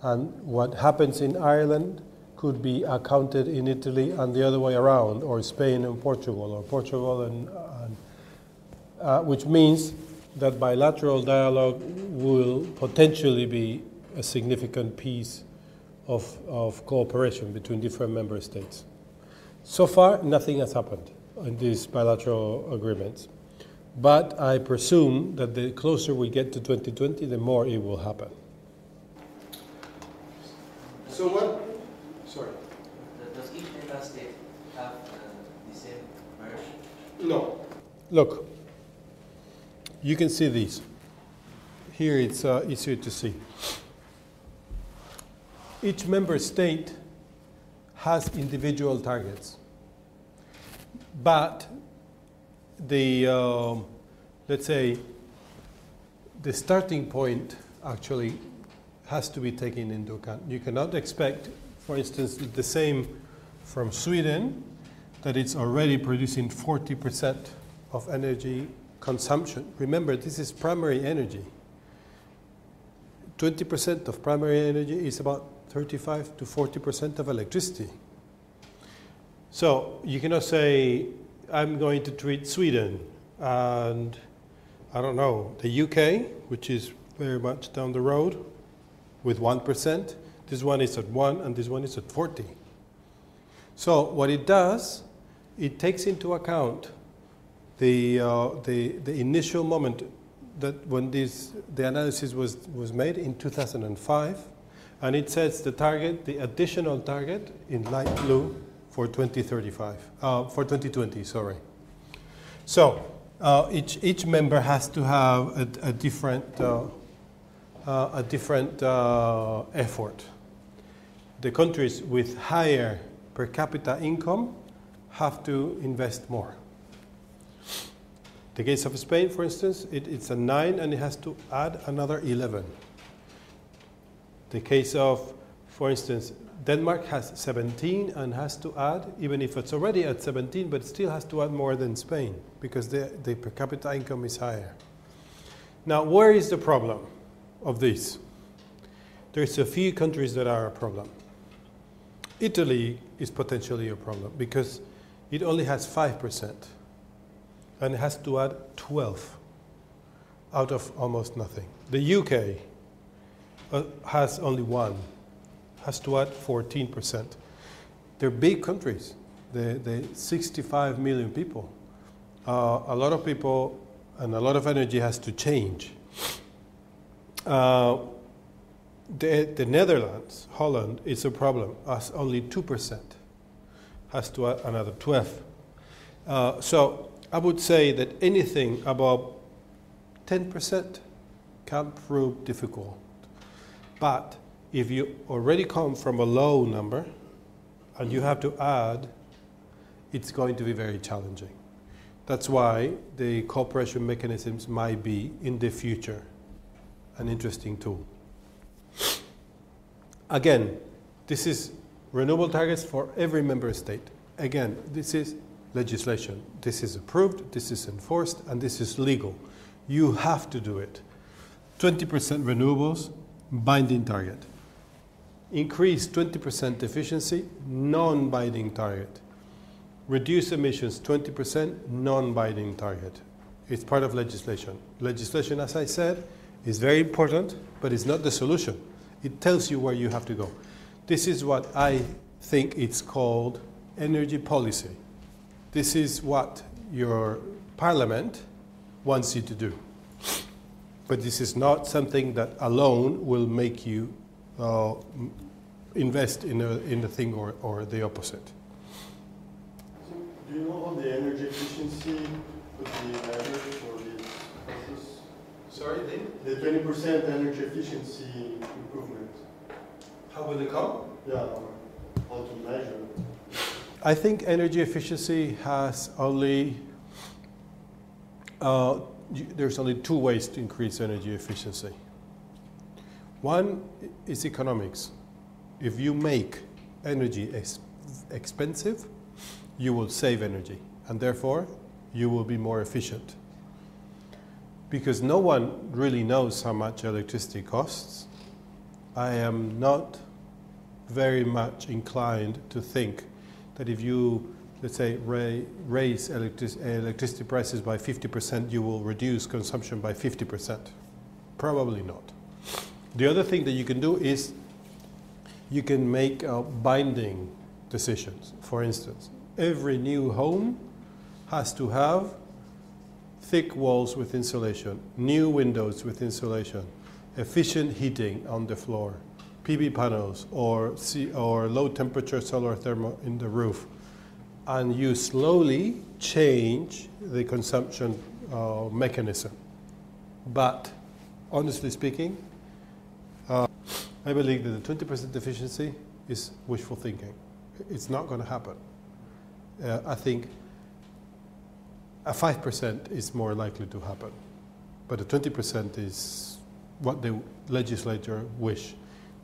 And what happens in Ireland could be accounted in Italy and the other way around, or Spain and Portugal, or Portugal and which means that bilateral dialogue will potentially be a significant piece of cooperation between different member states. So far, nothing has happened in these bilateral agreements. But I presume that the closer we get to 2020, the more it will happen. So what? Sorry. Does each member state have the same version? No. Look, you can see these. Here it's easier to see. Each member state has individual targets, but the let's say the starting point actually has to be taken into account. You cannot expect, for instance, the same from Sweden, that it's already producing 40% of energy consumption. Remember, this is primary energy. 20% of primary energy is about 35 to 40% of electricity. So you cannot say, I'm going to treat Sweden and, I don't know, the UK, which is very much down the road, with 1%. This one is at 1 and this one is at 40. So what it does, it takes into account the initial moment that when the analysis was made in 2005, and it sets the target, the additional target in light blue for 2035, for 2020, sorry. So each member has to have a different effort. The countries with higher per capita income have to invest more. The case of Spain, for instance, it's a 9 and it has to add another 11. The case of, for instance, Denmark has 17 and has to add, even if it's already at 17, but it still has to add more than Spain because the per capita income is higher. Now, where is the problem of this? There's a few countries that are a problem. Italy is potentially a problem because it only has 5% and it has to add 12 out of almost nothing. The UK has only 1, has to add 14%. They're big countries. They're 65 million people. A lot of people and a lot of energy has to change. The Netherlands, Holland, is a problem, has only 2%, has to add another 12. So I would say that anything above 10% can prove difficult. But if you already come from a low number and you have to add, it's going to be very challenging. That's why the cooperation mechanisms might be, in the future, an interesting tool. Again, this is renewable targets for every member state. Again, this is legislation. This is approved, this is enforced, and this is legal. You have to do it. 20% renewables, binding target. Increase 20% efficiency, non-binding target. Reduce emissions 20%, non-binding target. It's part of legislation. Legislation, as I said, is very important, but it's not the solution. It tells you where you have to go. This is what I think it's called energy policy. This is what your parliament wants you to do. But this is not something that alone will make you invest in a thing or the opposite. So do you know how the energy efficiency could be measured for this purpose? Sorry, the 20% energy efficiency improvement. How will it come? Yeah, how to measure. I think energy efficiency has only there's only two ways to increase energy efficiency. One is economics. If you make energy expensive, you will save energy, and therefore you will be more efficient. Because no one really knows how much electricity costs, I am not very much inclined to think that if you, let's say, raise electricity prices by 50%, you will reduce consumption by 50%. Probably not. The other thing that you can do is you can make binding decisions. For instance, every new home has to have thick walls with insulation, new windows with insulation, efficient heating on the floor, PV panels or low temperature solar thermal in the roof. And you slowly change the consumption mechanism. But honestly speaking, I believe that the 20% efficiency is wishful thinking. It's not going to happen. I think a 5% is more likely to happen, but a 20% is what the legislature wish.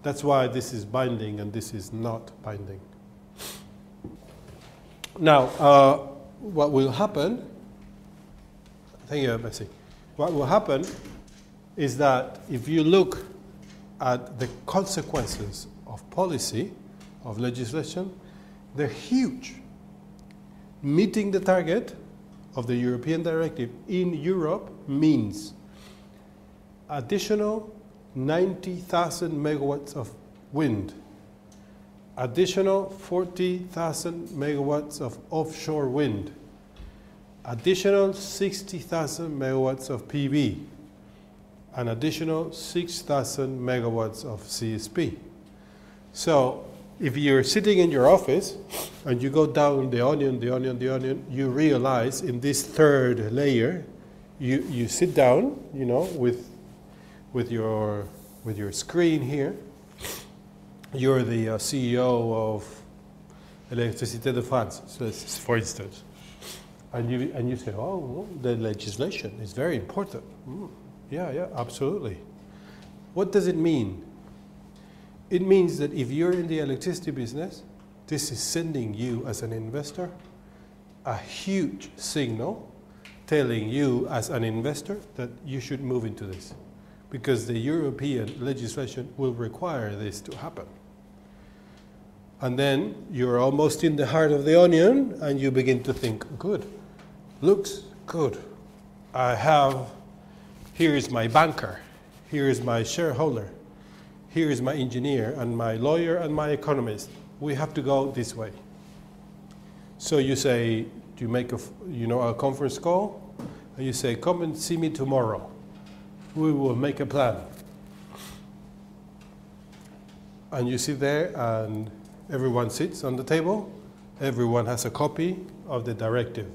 That's why this is binding and this is not binding. Now, what will happen, thank you, Bessie. What will happen is that if you look at the consequences of policy, of legislation, they're huge. Meeting the target of the European Directive in Europe means additional 90,000 megawatts of wind, additional 40,000 megawatts of offshore wind, additional 60,000 megawatts of PV, an additional 6,000 megawatts of CSP. So if you're sitting in your office and you go down the onion, you realize in this third layer, you sit down, you know, with your screen here. You're the CEO of Électricité de France, for instance, and you say, oh, well, the legislation is very important. Yeah, absolutely. What does it mean? It means that if you're in the electricity business, this is sending you as an investor a huge signal telling you as an investor that you should move into this, because the European legislation will require this to happen. And then you're almost in the heart of the onion and you begin to think, good, looks good. Here is my banker, here is my shareholder, here is my engineer and my lawyer and my economist. We have to go this way. So you say, you make a conference call, and you say, come and see me tomorrow. We will make a plan. And you sit there and everyone sits on the table. Everyone has a copy of the directive.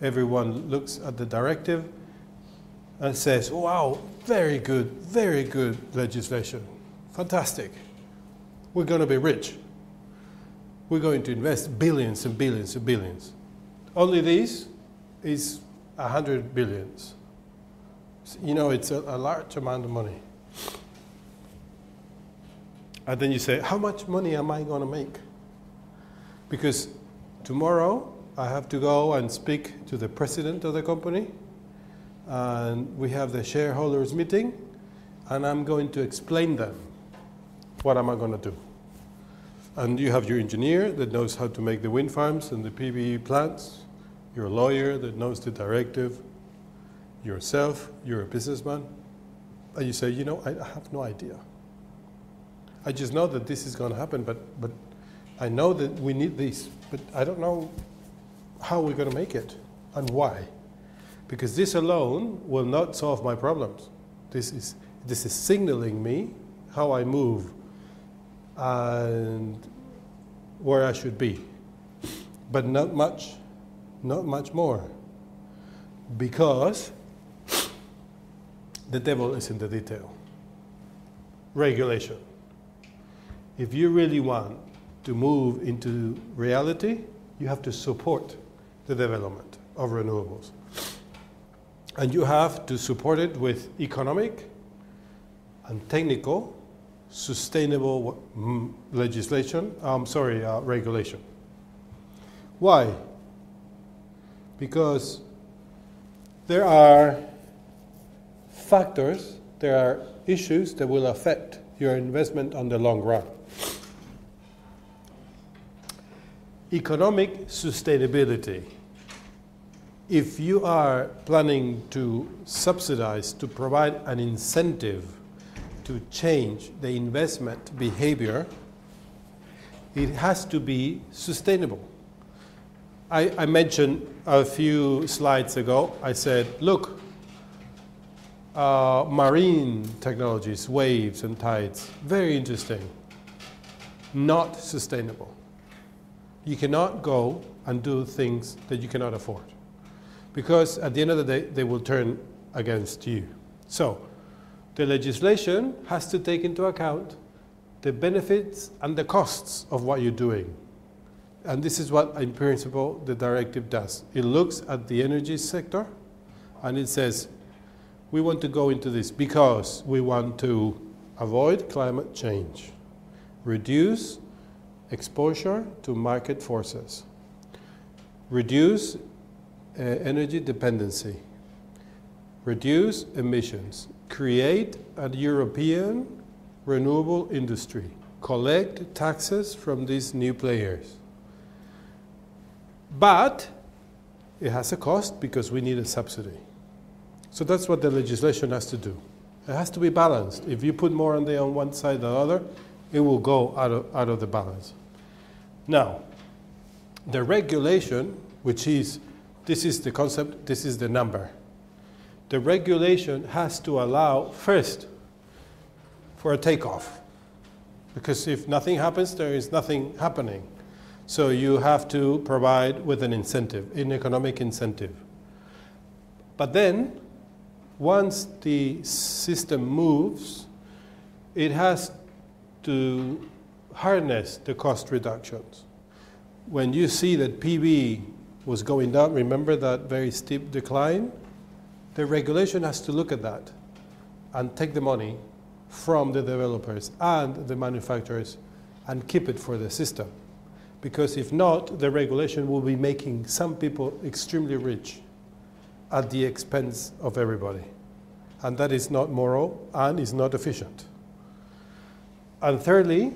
Everyone looks at the directive and says, wow, very good legislation. Fantastic. We're going to be rich. We're going to invest billions and billions and billions. Only this is 100 billions. You know, it's a large amount of money. And then you say, how much money am I going to make? Because tomorrow I have to go and speak to the president of the company, and we have the shareholders meeting, and I'm going to explain them what am I going to do. And you have your engineer that knows how to make the wind farms and the PV plants, your lawyer that knows the directive, yourself, you're a businessman, and you say, you know, I have no idea. I just know that this is going to happen, but I know that we need this, but I don't know how we're going to make it and why. Because this alone will not solve my problems. This is signaling me how I move and where I should be. But not much more. Because the devil is in the detail. Regulation. If you really want to move into reality, you have to support the development of renewables. And you have to support it with economic and technical, sustainable regulation. Why? Because there are factors, there are issues that will affect your investment on the long run. Economic sustainability. If you are planning to subsidize, to provide an incentive to change the investment behavior, it has to be sustainable. I mentioned a few slides ago, I said, look, marine technologies, waves and tides, very interesting, not sustainable. You cannot go and do things that you cannot afford, because at the end of the day, they will turn against you. So, the legislation has to take into account the benefits and the costs of what you're doing. And this is what, in principle, the directive does. It looks at the energy sector and it says, we want to go into this because we want to avoid climate change, reduce exposure to market forces, reduce energy dependency, reduce emissions, create a European renewable industry, collect taxes from these new players. But it has a cost because we need a subsidy. So that's what the legislation has to do. It has to be balanced. If you put more on one side than the other, it will go out of the balance. Now, the regulation, which is, this is the concept, this is the number. The regulation has to allow, first, for a takeoff. Because if nothing happens, there is nothing happening. So you have to provide with an incentive, an economic incentive. But then, once the system moves, it has to harness the cost reductions. When you see that PV was going down, remember that very steep decline? The regulation has to look at that and take the money from the developers and the manufacturers and keep it for the system. Because if not, the regulation will be making some people extremely rich at the expense of everybody. And that is not moral and is not efficient. And thirdly,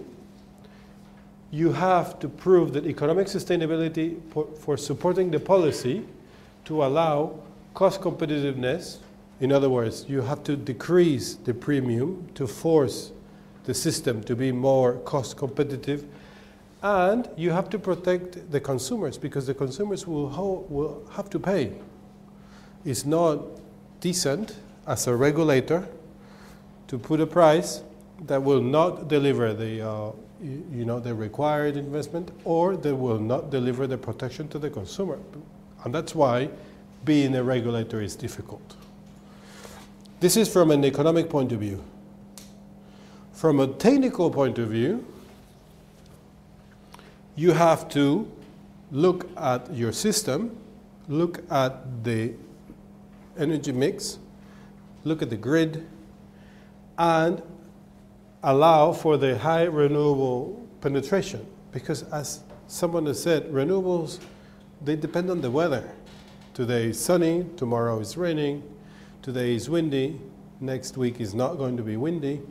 you have to prove that economic sustainability for supporting the policy to allow cost competitiveness. In other words, you have to decrease the premium to force the system to be more cost competitive. And you have to protect the consumers, because the consumers will have to pay. It's not decent as a regulator to put a price that will not deliver the required investment, or that will not deliver the protection to the consumer. And that's why being a regulator is difficult. This is from an economic point of view. From a technical point of view, you have to look at your system, look at the energy mix, look at the grid, and allow for the high renewable penetration. Because as someone has said, renewables, they depend on the weather. Today is sunny, tomorrow is raining, today is windy, next week is not going to be windy,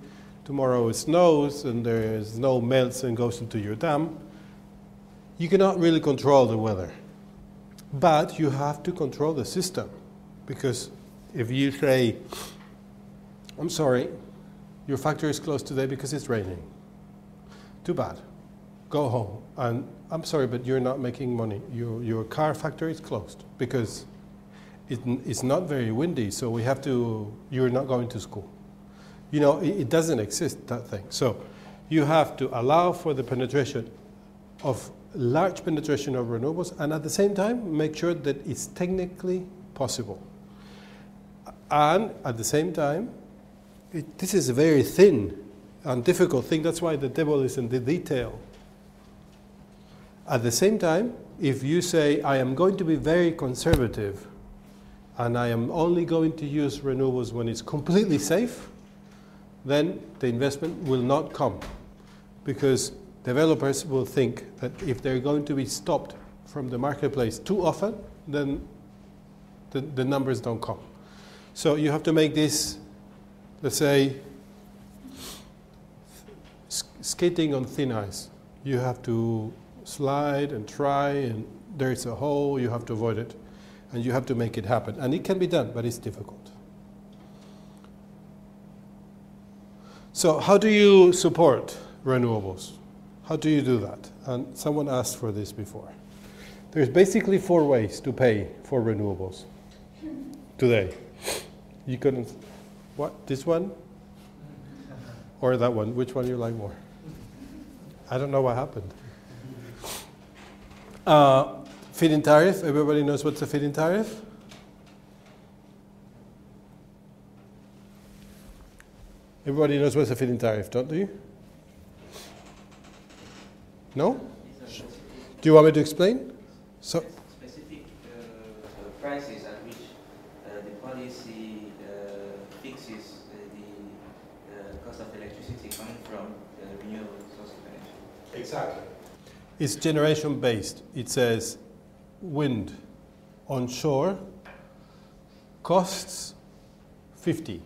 tomorrow it snows and the snow melts and goes into your dam. You cannot really control the weather, but you have to control the system. Because if you say, I'm sorry, your factory is closed today because it's raining. Too bad. Go home. And I'm sorry, but you're not making money. Your car factory is closed because it's not very windy, so you're not going to school. You know, it doesn't exist, that thing. So you have to allow for the penetration of large penetration of renewables, and at the same time make sure that it's technically possible. And at the same time, this is a very thin and difficult thing. That's why the devil is in the detail. At the same time, if you say, I am going to be very conservative and I am only going to use renewables when it's completely safe, then the investment will not come, because developers will think that if they're going to be stopped from the marketplace too often, then the numbers don't come. So you have to make this, let's say, skating on thin ice. You have to slide and try, and there's a hole, you have to avoid it, and you have to make it happen. And it can be done, but it's difficult. So how do you support renewables? How do you do that? And someone asked for this before. There's basically 4 ways to pay for renewables today. You couldn't, what, this one? Or that one? Which one you like more? I don't know what happened. Feed-in tariff, everybody knows what's a feed-in tariff? Everybody knows what's a feed-in tariff, don't you? No? Do you want me to explain? So, specific prices at which the policy fixes the cost of electricity coming from renewable source of energy. exactly. It's generation based. It says wind onshore costs 50.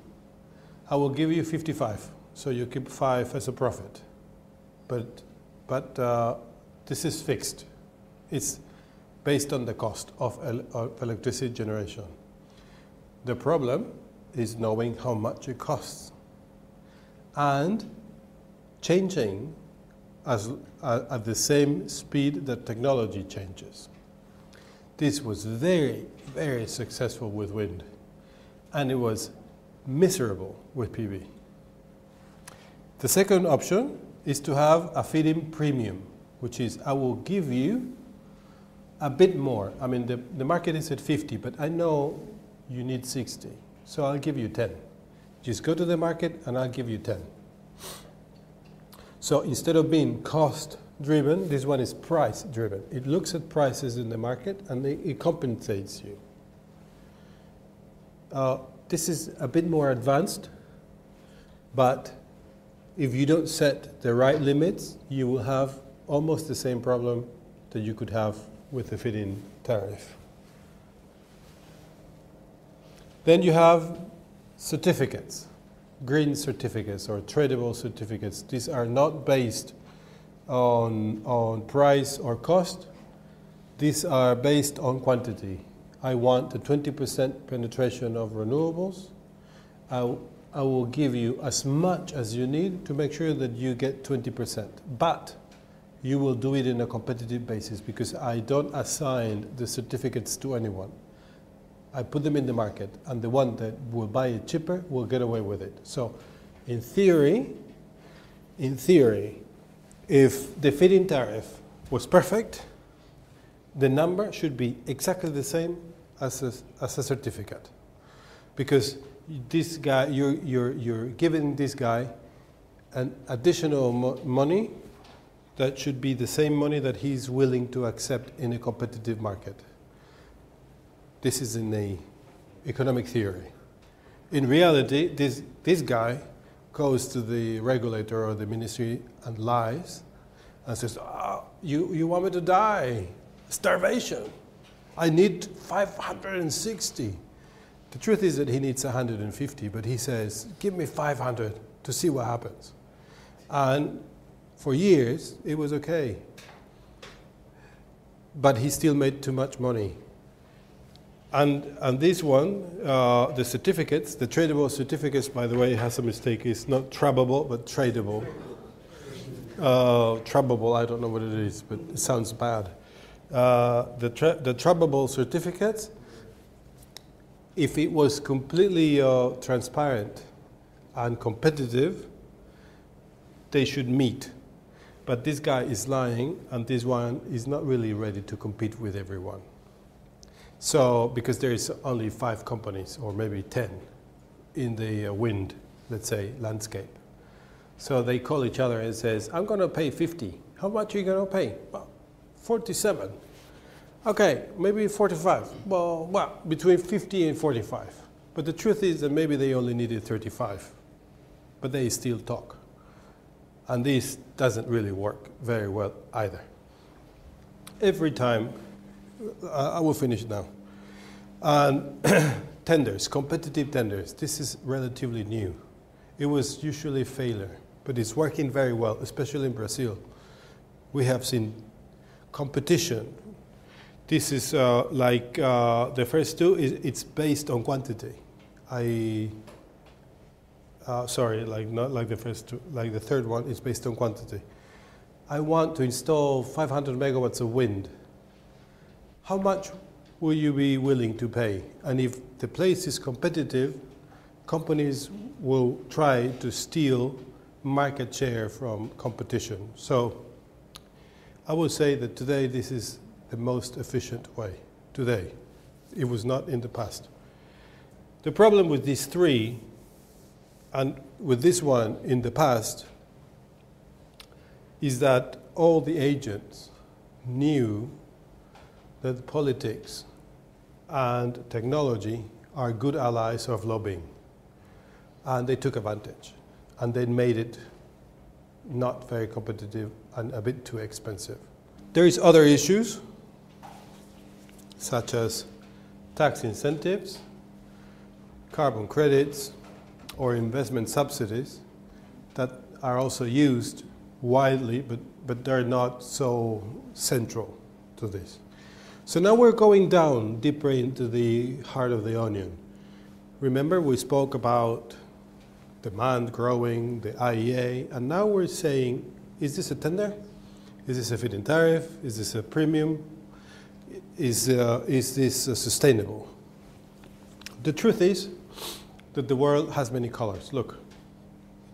I will give you 55, so you keep 5 as a profit. But this is fixed. It's based on the cost of electricity generation. The problem is knowing how much it costs and changing at the same speed that technology changes. This was very, very successful with wind, and it was miserable with PV. The second option is to have a feed-in premium, which is I will give you a bit more. I mean, the market is at 50, but I know you need 60, so I'll give you 10. Just go to the market and I'll give you 10. So instead of being cost-driven, this one is price-driven. It looks at prices in the market and it compensates you. This is a bit more advanced, but if you don't set the right limits, you will have almost the same problem that you could have with the feed-in tariff. Then you have certificates, green certificates or tradable certificates. These are not based on price or cost. These are based on quantity. I want a 20% penetration of renewables. I will give you as much as you need to make sure that you get 20%. But you will do it in a competitive basis because I don't assign the certificates to anyone. I put them in the market, and the one that will buy it cheaper will get away with it. So in theory, if the feed-in tariff was perfect, the number should be exactly the same as a certificate. Because this guy, you're giving this guy an additional money that should be the same money that he's willing to accept in a competitive market. This is in the economic theory. In reality, this guy goes to the regulator or the ministry and lies and says, you want me to die? Starvation. I need 560. The truth is that he needs 150, but he says, give me 500 to see what happens. And for years, it was okay. But he still made too much money. And this one, the certificates, the tradable certificates, by the way, has a mistake. It's not trappable, but tradable. Trappable, I don't know what it is, but it sounds bad. The trappable certificates, if it was completely transparent and competitive, they should meet. But this guy is lying, and this one is not really ready to compete with everyone. So, because there is only 5 companies, or maybe 10, in the wind, let's say, landscape. So they call each other and says, I'm going to pay 50. How much are you going to pay? Well, 47. Okay, maybe 45. Well, between 50 and 45. But the truth is that maybe they only needed 35. But they still talk. And this doesn't really work very well either. Every time, I will finish now. And tenders, competitive tenders, this is relatively new. It was usually a failure, but it's working very well, especially in Brazil. We have seen competition. This is like the first two, it's based on quantity. Sorry, not like the first two, like the third one is based on quantity. I want to install 500 megawatts of wind. How much will you be willing to pay? And if the place is competitive, companies will try to steal market share from competition. So I would say that today this is the most efficient way. Today. It was not in the past. The problem with these three, and with this one in the past, is that all the agents knew that politics and technology are good allies of lobbying. And they took advantage. And they made it not very competitive and a bit too expensive. There is other issues, such as tax incentives, carbon credits, or investment subsidies that are also used widely, but they're not so central to this. So now we're going down deeper into the heart of the onion. Remember, we spoke about demand growing, the IEA, and now we're saying, is this a tender? Is this a feed-in tariff? Is this a premium? Is this sustainable? The truth is that the world has many colors. Look,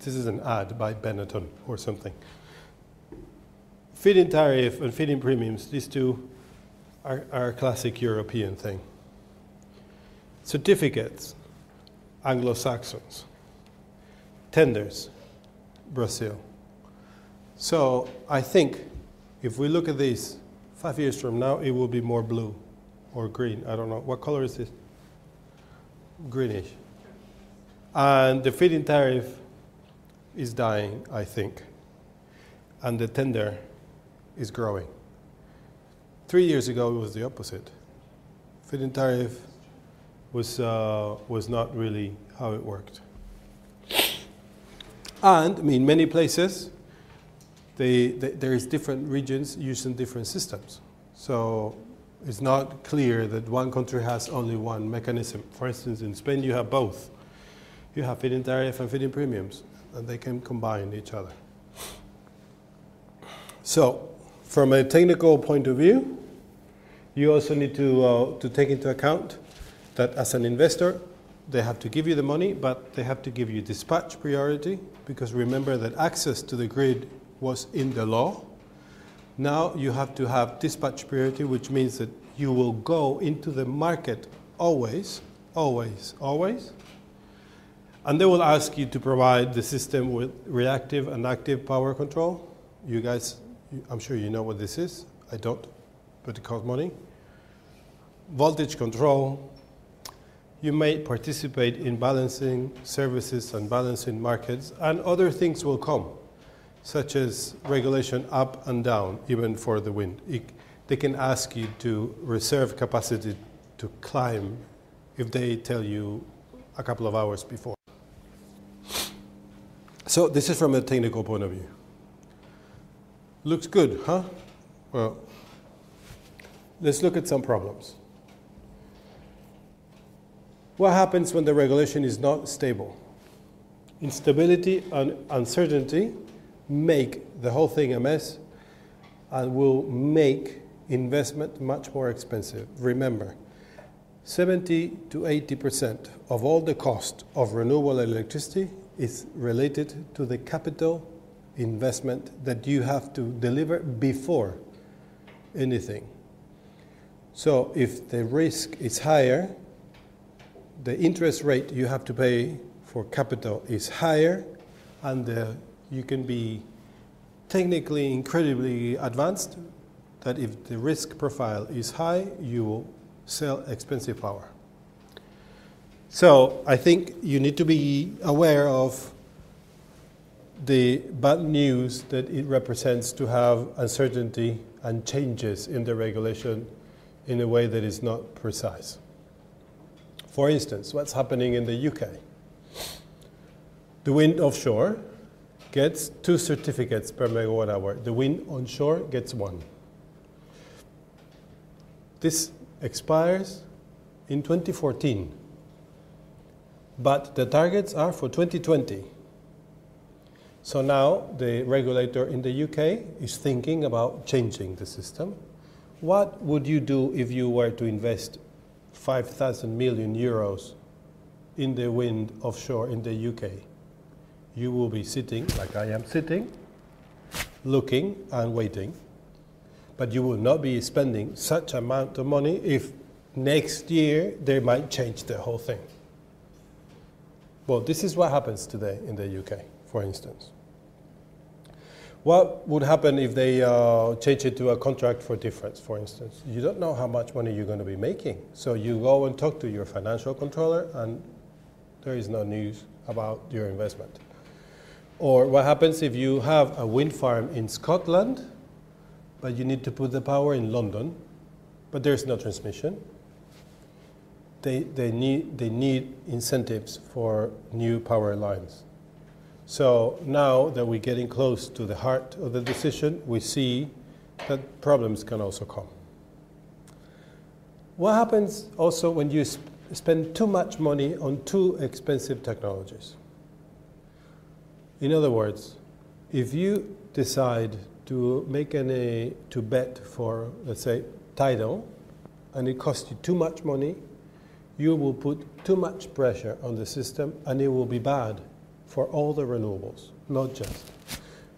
this is an ad by Benetton or something. Feed-in tariff and feed-in premiums, these two are a classic European thing. Certificates, Anglo-Saxons. Tenders, Brazil. So I think if we look at this 5 years from now, it will be more blue or green. I don't know. What color is this? Greenish. And the feed-in tariff is dying, I think. And the tender is growing. 3 years ago, it was the opposite. Feed-in tariff was not really how it worked. And in many places, there's different regions using different systems. So it's not clear that one country has only one mechanism. For instance, in Spain, you have both. You have feed-in tariff and feed-in premiums, and they can combine each other. So from a technical point of view, you also need to take into account that as an investor, they have to give you the money, but they have to give you dispatch priority, because remember that access to the grid was in the law. Now you have to have dispatch priority, which means that you will go into the market always, always, always, and they will ask you to provide the system with reactive and active power control. You guys, I'm sure you know what this is. I don't, but it costs money. Voltage control. You may participate in balancing services and balancing markets, and other things will come, such as regulation up and down, even for the wind. They can ask you to reserve capacity to climb if they tell you a couple of hours before. So this is from a technical point of view. Looks good, huh? Well, let's look at some problems. What happens when the regulation is not stable? Instability and uncertainty make the whole thing a mess and will make investment much more expensive. Remember, 70 to 80% of all the cost of renewable electricity is related to the capital investment that you have to deliver before anything. So if the risk is higher, the interest rate you have to pay for capital is higher, and you can be technically incredibly advanced. that if the risk profile is high, you will sell expensive power. So I think you need to be aware of the bad news that it represents to have uncertainty and changes in the regulation in a way that is not precise. For instance, what's happening in the UK? The wind offshore gets 2 certificates per megawatt hour. The wind onshore gets 1. This expires in 2014, but the targets are for 2020. So now the regulator in the UK is thinking about changing the system. What would you do if you were to invest 5,000 million euros in the wind offshore in the UK? You will be sitting, like I am sitting, looking and waiting. But you will not be spending such amount of money if next year they might change the whole thing. Well, this is what happens today in the UK, for instance. What would happen if they change it to a contract for difference, for instance? You don't know how much money you're going to be making. So you go and talk to your financial controller and there is no news about your investment. Or what happens if you have a wind farm in Scotland, but you need to put the power in London, but there's no transmission? They need incentives for new power lines. So now that we're getting close to the heart of the decision, we see that problems can also come. What happens also when you spend too much money on too expensive technologies? In other words, if you decide to to bet for, let's say, tidal, and it costs you too much money, you will put too much pressure on the system, and it will be bad for all the renewables, not just.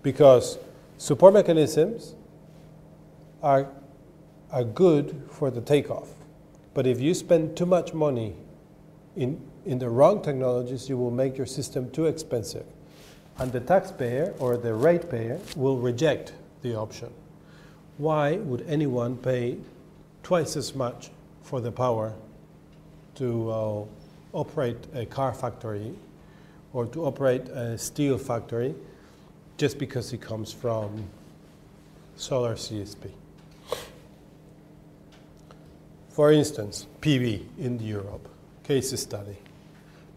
Because support mechanisms are good for the takeoff. But if you spend too much money in the wrong technologies, you will make your system too expensive. And the taxpayer or the ratepayer will reject the option. Why would anyone pay twice as much for the power to operate a car factory or to operate a steel factory just because it comes from solar CSP? For instance, PV in Europe, case study.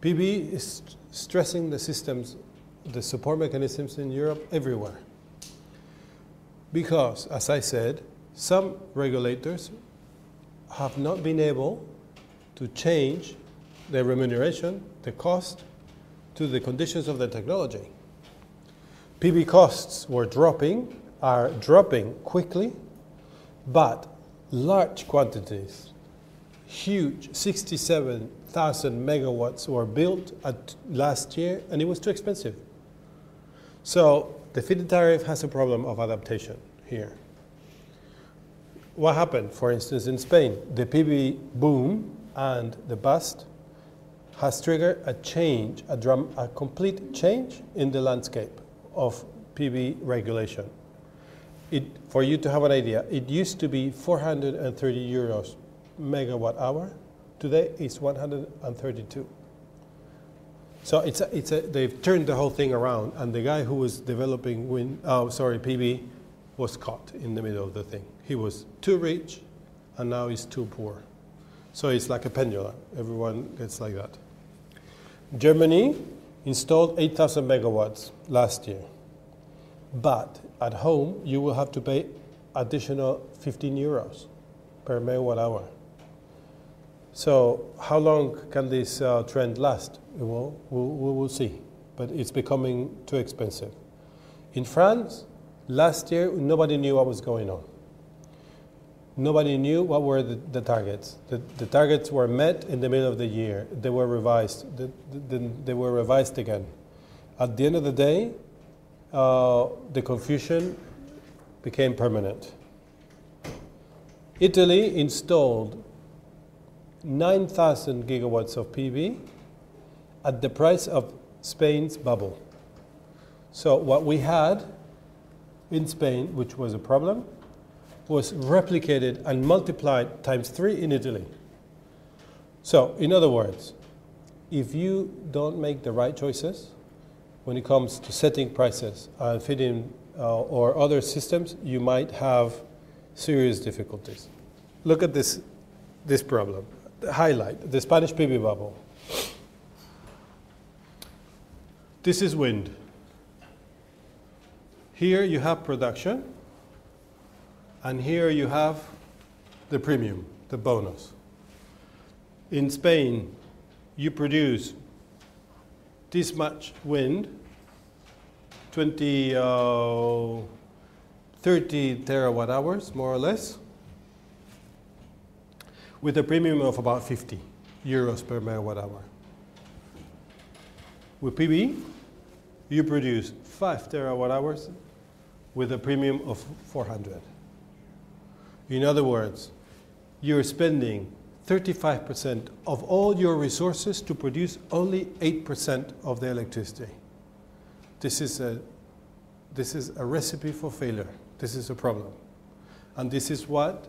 PV is stressing the systems, the support mechanisms in Europe everywhere. Because, as I said, some regulators have not been able to change the remuneration, the cost, to the conditions of the technology. PV costs are dropping quickly, but large quantities, huge, 67,000 megawatts were built last year, and it was too expensive. So the feed-in tariff has a problem of adaptation here. What happened, for instance, in Spain? The PV boom and the bust has triggered a complete change in the landscape of PV regulation. For you to have an idea, it used to be 430 euros megawatt hour. Today it's 132. So they've turned the whole thing around, and the guy who was developing PV was caught in the middle of the thing. He was too rich, and now he's too poor. So it's like a pendulum. Everyone gets like that. Germany installed 8,000 megawatts last year. But at home, you will have to pay additional 15 euros per megawatt hour. So how long can this trend last? Well, we will see. But it's becoming too expensive. In France, last year, nobody knew what was going on. Nobody knew what were the targets. The targets were met in the middle of the year. They were revised. They were revised again. At the end of the day, the confusion became permanent. Italy installed 9,000 gigawatts of PV at the price of Spain's bubble. So what we had in Spain, which was a problem, was replicated and multiplied times 3 in Italy. So, in other words, if you don't make the right choices when it comes to setting prices and feeding or other systems, you might have serious difficulties. Look at this problem. The highlight, the Spanish PV bubble. This is wind. Here you have production, and here you have the premium, the bonus. In Spain, you produce this much wind, 30 terawatt hours, more or less, with a premium of about 50 euros per megawatt hour. With PV, you produce 5 terawatt hours with a premium of 400. In other words, you're spending 35% of all your resources to produce only 8% of the electricity. This is a recipe for failure. This is a problem. And this is what